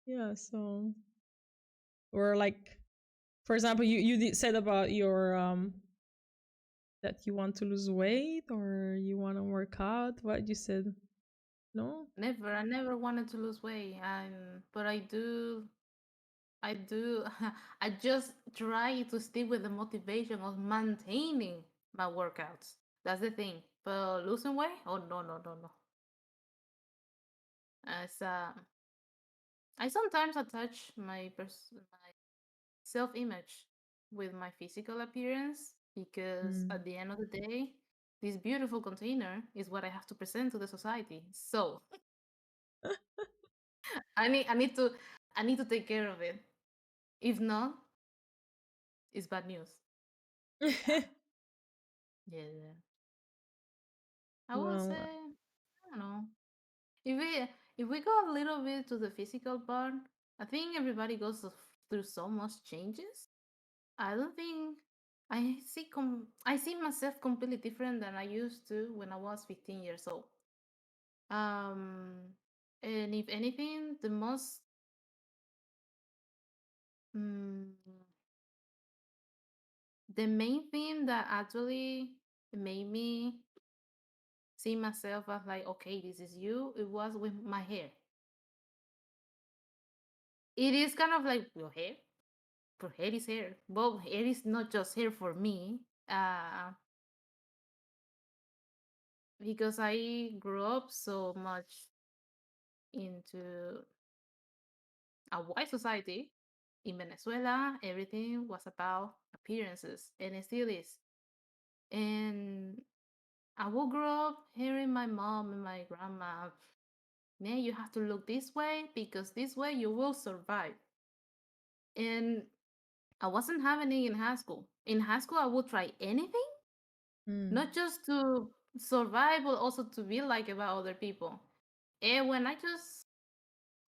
Yeah, so or like for example, you said about your that you want to lose weight or you want to work out. What you said? No. Never. I never wanted to lose weight, but I do. I just try to stick with the motivation of maintaining my workouts. That's the thing. But losing weight? Oh no, no, no, no. As I sometimes attach my self image with my physical appearance because Mm. at the end of the day, this beautiful container is what I have to present to the society. So I need to take care of it. If not, it's bad news. Yeah. Yeah. Yeah. I will say, Well, I don't know. If we go a little bit to the physical part, I think everybody goes through so much changes. I don't think I see myself completely different than I used to when I was 15 years old. Um, and if anything, mm, the main thing that actually made me see myself as like, okay, this is you. It was with my hair. It is kind of like your hair. For hair is hair. Well, hair is not just hair for me. Because I grew up so much into a white society. In Venezuela, everything was about appearances, and it still is. And I will grow up hearing my mom and my grandma, man, you have to look this way because this way you will survive. And I wasn't having it in high school. In high school, I would try anything, mm. not just to survive, but also to be like about other people. And when I just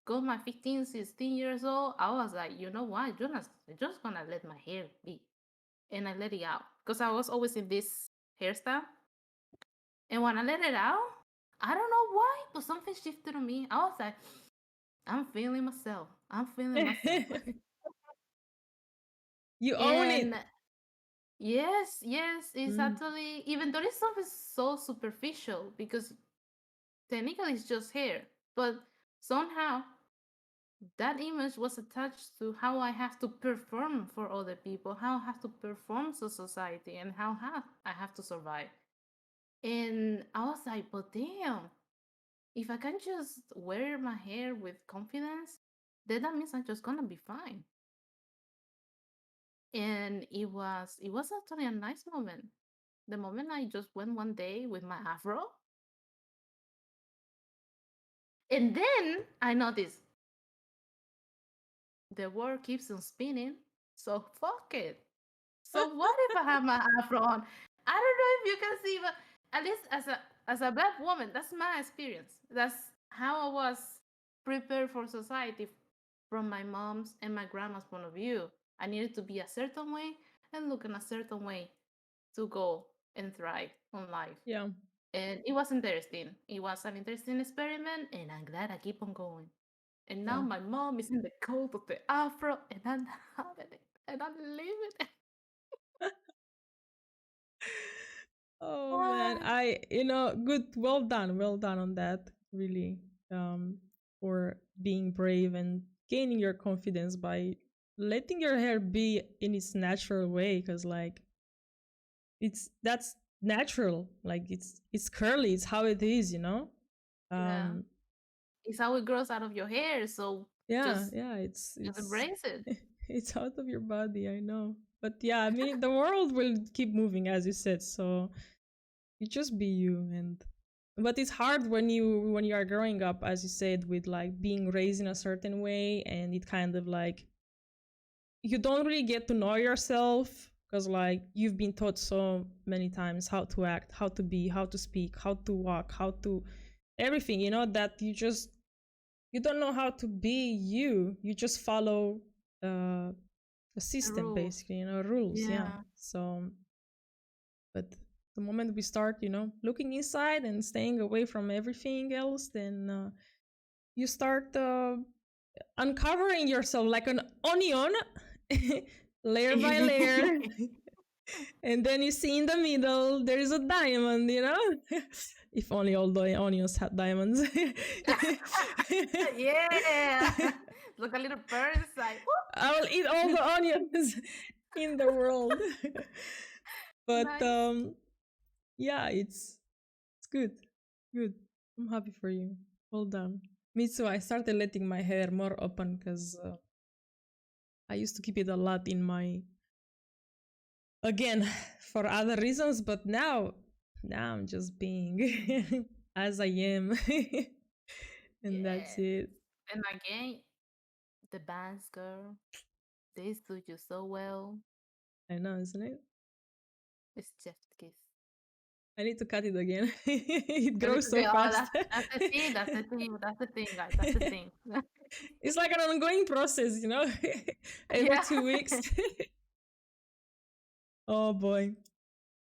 got my 15, 16 years old, I was like, you know what? I'm just gonna let my hair be. And I let it out. Because I was always in this hairstyle. And when I let it out, I don't know why, but something shifted on me. I was like, I'm feeling myself. I'm feeling myself. You own And it. yes, yes, it's Mm. actually, even though this stuff is so superficial because technically it's just hair, but somehow that image was attached to how I have to perform for other people, how I have to perform to society, and I have to survive. And I was like, but damn, if I can just wear my hair with confidence, then that means I'm just gonna be fine. And it was actually a nice moment. The moment I just went one day with my afro, and then I noticed the world keeps on spinning, so fuck it. So what if I have my afro on? I don't know if you can see, but at least as a black woman, that's my experience. That's how I was prepared for society from my mom's and my grandma's point of view. I needed to be a certain way and look in a certain way to go and thrive on life. Yeah, And it was interesting. It was an interesting experiment, and I'm glad I keep on going. And now yeah. my mom is in the cult of the afro, and I'm having it, and I'm living it. Oh man, good. Well done on that. Really, um, for being brave and gaining your confidence by letting your hair be in its natural way. Because like that's natural. Like it's curly. It's how it is. Yeah. Um, It's how it grows out of your hair. So yeah, just yeah. It's just it's embrace it. it's out of your body. I know, but yeah, I mean, the world will keep moving, as you said. So you just be you. And but it's hard when you are growing up, as you said, with like being raised in a certain way, and it kind of like you don't really get to know yourself because like you've been taught so many times how to act, how to be, how to speak, how to walk, how to everything, that you don't know how to be you. You just follow uh a The system, rules. basically, rules. Yeah. Yeah. So but the moment we start, looking inside and staying away from everything else, then you start uncovering yourself like an onion, layer by layer. And then you see in the middle, there is a diamond. If only all the onions had diamonds. Yeah. Look a little bird inside. I will eat all the onions in the world. But Nice. yeah, it's good. Good. I'm happy for you. Well done. Me too. I started letting my hair more open because I used to keep it a lot in my, again, for other reasons, but now I'm just being as I am. And that's Yes. it. And again, the bands, girl, they suit you so well. I know, isn't it? It's just kiss. I need to cut it again. It And it's grows so okay. Oh, fast. that's the thing. That's the thing. That's the thing, guys. That's the thing. It's like an ongoing process, every Yeah. 2 weeks. Oh boy.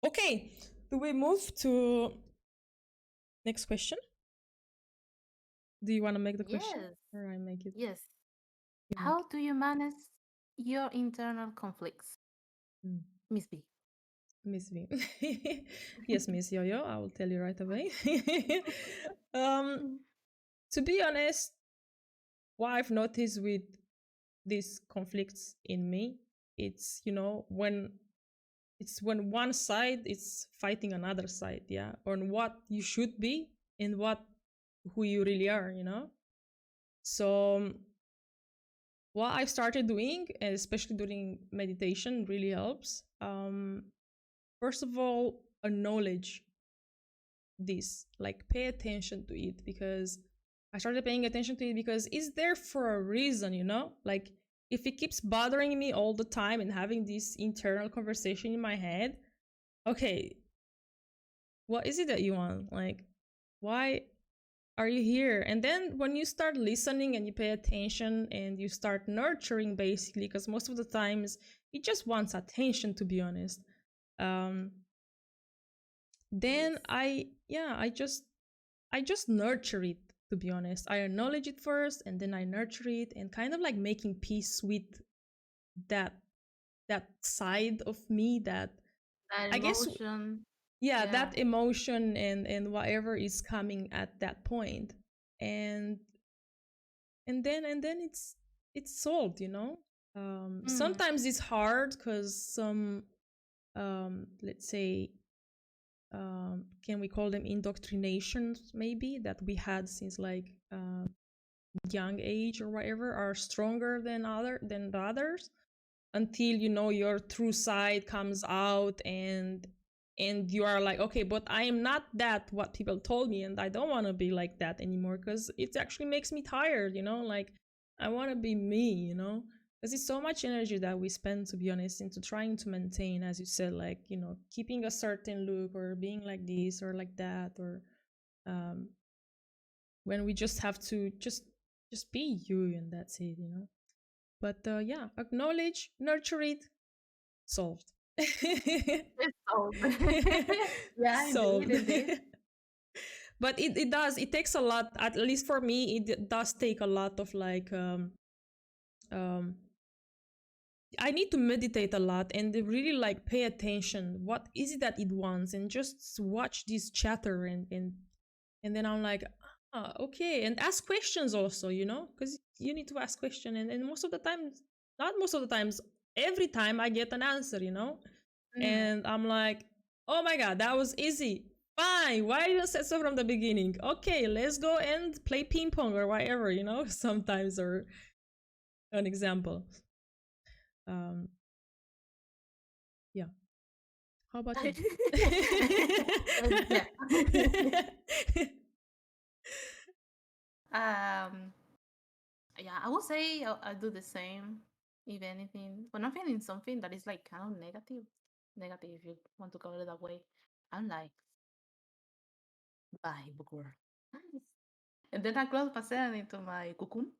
Okay. Do we move to next question? Do you want to make the question Yes. or I make it? Yes. You make How do you manage your internal conflicts, it. Miss B? Miss V. Yes, Miss Yo-Yo, I will tell you right away. um, to be honest, what I've noticed with these conflicts in me, it's when one side is fighting another side, yeah, on what you should be and who you really are. So what I've started doing, and especially during meditation, really helps. First of all, acknowledge this, like pay attention to it, because I started paying attention to it because it's there for a reason. Like if it keeps bothering me all the time and having this internal conversation in my head, okay, what is it that you want? Like, why are you here? And then when you start listening and you pay attention and you start nurturing, basically, because most of the times it just wants attention, to be honest. um then Yes. I just nurture it, to be honest. I acknowledge it first and then I nurture it, and kind of like making peace with that that side of me that That I guess, emotion. yeah, Yeah. that emotion and whatever is coming at that point. And and then it's solved, you know. Mm. Sometimes it's hard because some, let's say, can we call them indoctrinations maybe that we had since like young age or whatever are stronger than the others, until you know your true side comes out, and you are like, okay, but I am not that what people told me, and I don't want to be like that anymore because it actually makes me tired, you know. Like, I want to be me, you know, because it's so much energy that we spend, to be honest, into trying to maintain, as you said, like, you know, keeping a certain look or being like this or like that, or um when we just have to just be you, and that's it, you know. But yeah, acknowledge, nurture it, solved. It's so yeah, indeed, Solved. indeed. But it does, it takes a lot, at least for me, it does take a lot of like um I need to meditate a lot and really like pay attention. What is it that it wants? And just watch this chatter, and then I'm like, ah, okay, and ask questions also, you know, because you need to ask questions, and most of the time, not most of the times, every time I get an answer, you know, Mm. and I'm like, oh my god, that was easy. Fine, why didn't you say so from the beginning? Okay, let's go and play ping pong or whatever, you know, sometimes, or an example. Um, yeah. How about you? Yeah. um. Yeah, I would say I do the same. If anything, when I'm feeling something that is like kind of negative, if you want to call it that way, I'm like, bye, bookworm. And then I close myself into my cocoon,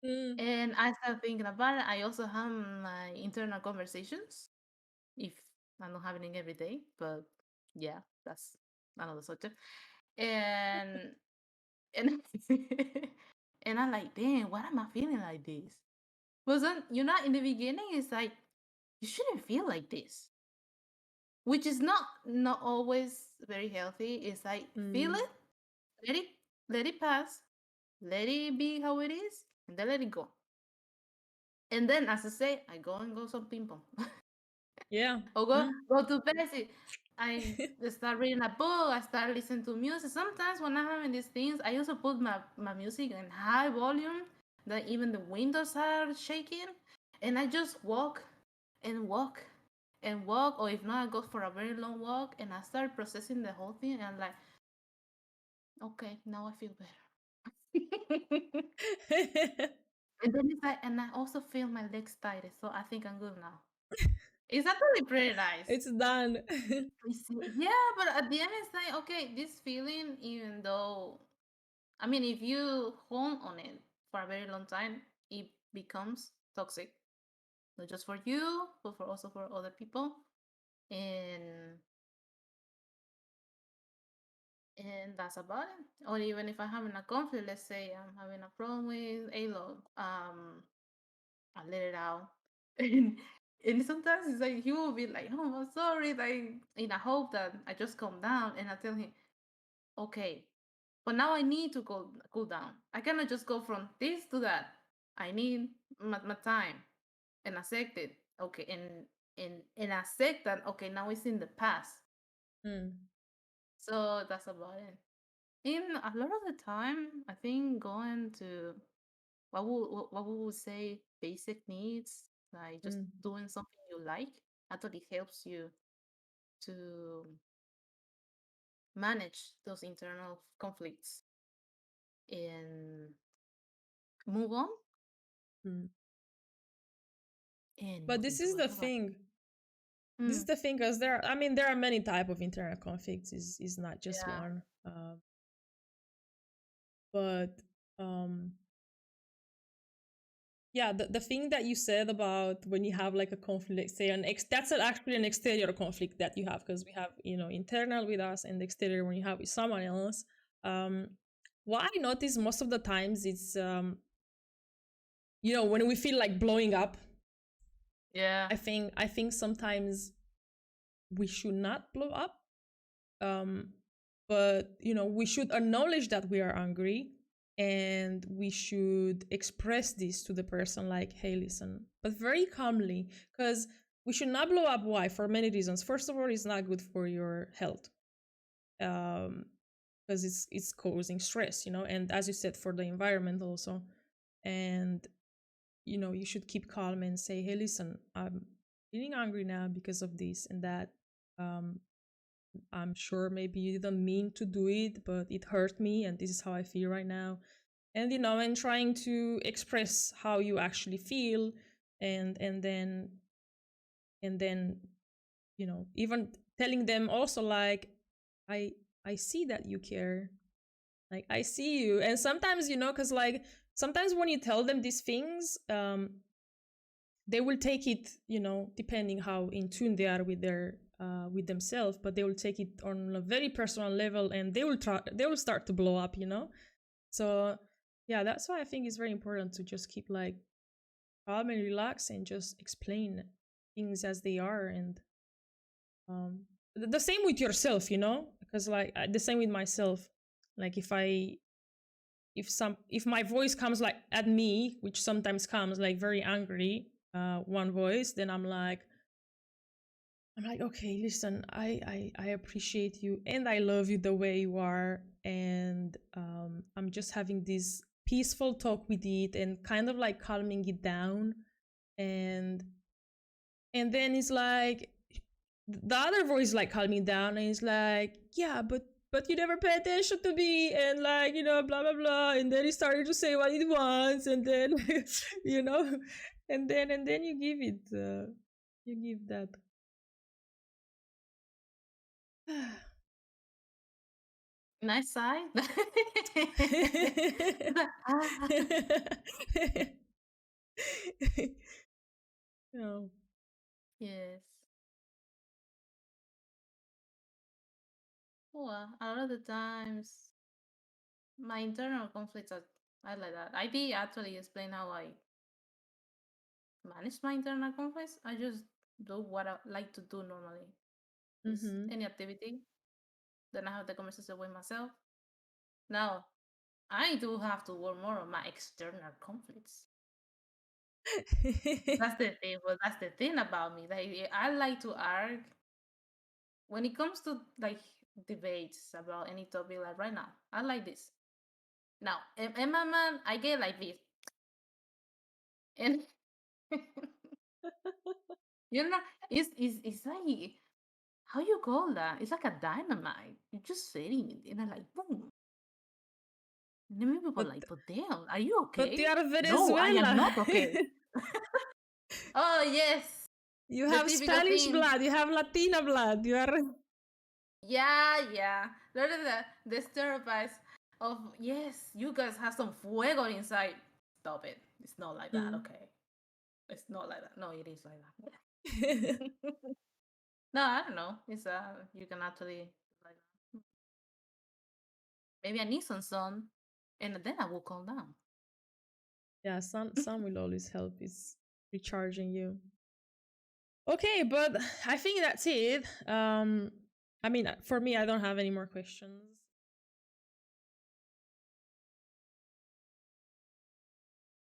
Mm, and I start thinking about it. I also have my internal conversations, if I'm not having it every day, but yeah, that's another subject. And and and I'm like, damn, why am I feeling like this? Wasn't you know in the beginning? It's like you shouldn't feel like this, which is not always very healthy. It's like feel mm, it, let it let it pass, let it be how it is, and then let it go. And then, as I say, I go and go some ping pong. yeah. Or Mm. go to bed. I start reading a book. I start listening to music. Sometimes when I'm having these things, I also put my music in high volume that even the windows are shaking, and I just walk and walk and walk. Or if not, I go for a very long walk, and I start processing the whole thing. And I'm like, okay, now I feel better. And then it's like, and I also feel my legs tighter, so I think I'm good now. It's actually pretty nice. It's done. Yeah, but at the end, it's like, okay, this feeling, even though, I mean, if you hold on it for a very long time, it becomes toxic, not just for you, but for also for other people. And and that's about it. Or even if I'm having a conflict, let's say I'm having a problem with Alo, I let it out. And sometimes it's like he will be like, "Oh, I'm sorry," like in a hope that I just calm down, and I tell him, "Okay, but now I need to cool down. I cannot just go from this to that. I need my time and accept it. Okay, and accept that. Okay, now it's in the past. Mm, So that's about it. In a lot of the time, I think going to what we would say basic needs, like just mm, doing something you like, actually helps you to manage those internal conflicts and move on mm. and But move this into is the another. thing. This is Mm, the thing, because I mean, there are many type of internal conflicts. Is not just yeah. one. But um, yeah, the thing that you said about when you have like a conflict, say that's actually an exterior conflict that you have, because we have, you know, internal with us and exterior when you have with someone else. Um, what I notice most of the times it's you know, when we feel like blowing up, Yeah. I think sometimes we should not blow up. Um, but we should acknowledge that we are angry, and we should express this to the person, like, hey, listen, but very calmly, because we should not blow up. Why? For many reasons. First of all, it's not good for your health, because it's causing stress, and as you said, for the environment also. And you should keep calm and say, hey, listen, I'm feeling angry now because of this and that. um I'm sure maybe you didn't mean to do it, but it hurt me, and this is how I feel right now. And trying to express how you actually feel, and then even telling them also, like, I I see that you care, like, I see you. And sometimes, because, like, sometimes when you tell them these things, they will take it, depending how in tune they are with their with themselves, but they will take it on a very personal level, and they will start to blow up. So yeah, that's why I think it's very important to just keep, like, calm and relax, and just explain things as they are. And the same with yourself, because, like, the same with myself. Like, if my voice comes, like, at me, which sometimes comes, like, very angry, one voice, then I'm like, okay, listen, I appreciate you, and I love you the way you are, and I'm just having this peaceful talk with it, and kind of like calming it down. And and then it's like the other voice, like, calming down, and it's like, yeah, but you never pay attention to me, and, like, blah blah blah. And then it started to say what it wants, and then you know and then you give that. Nice side. Ah, No. yes. Well, a lot of the times, my internal conflicts are I like that. I did actually explain how I manage my internal conflicts. I just do what I like to do normally. Just Mm-hmm. any activity. Then I have the conversation with myself. Now, I do have to work more on my external conflicts. That's the thing. Well, that's the thing about me. Like, I like to argue when it comes to, like, debates about any topic. Like right now, I like this. Now, in my mind, I get like this, and you know, it's like, how you call that? It's like a dynamite. You're just setting it, and I'm like, boom. And then people but like, but damn, are you but you okay? are No, I am Venezuela. not okay. Oh yes, You the have typical Spanish thing. blood, you have Latina blood, you are. Yeah, yeah. There is the stereotypes of, yes, you guys have some fuego inside. Stop it. It's not like that, Mm. okay? It's not like that. No, it is like that. No, I don't know. It's you can actually, like, maybe I need some sun, and then I will calm down. Yeah, sun will always help. It's recharging you. Okay, but I think that's it. I mean, for me, I don't have any more questions.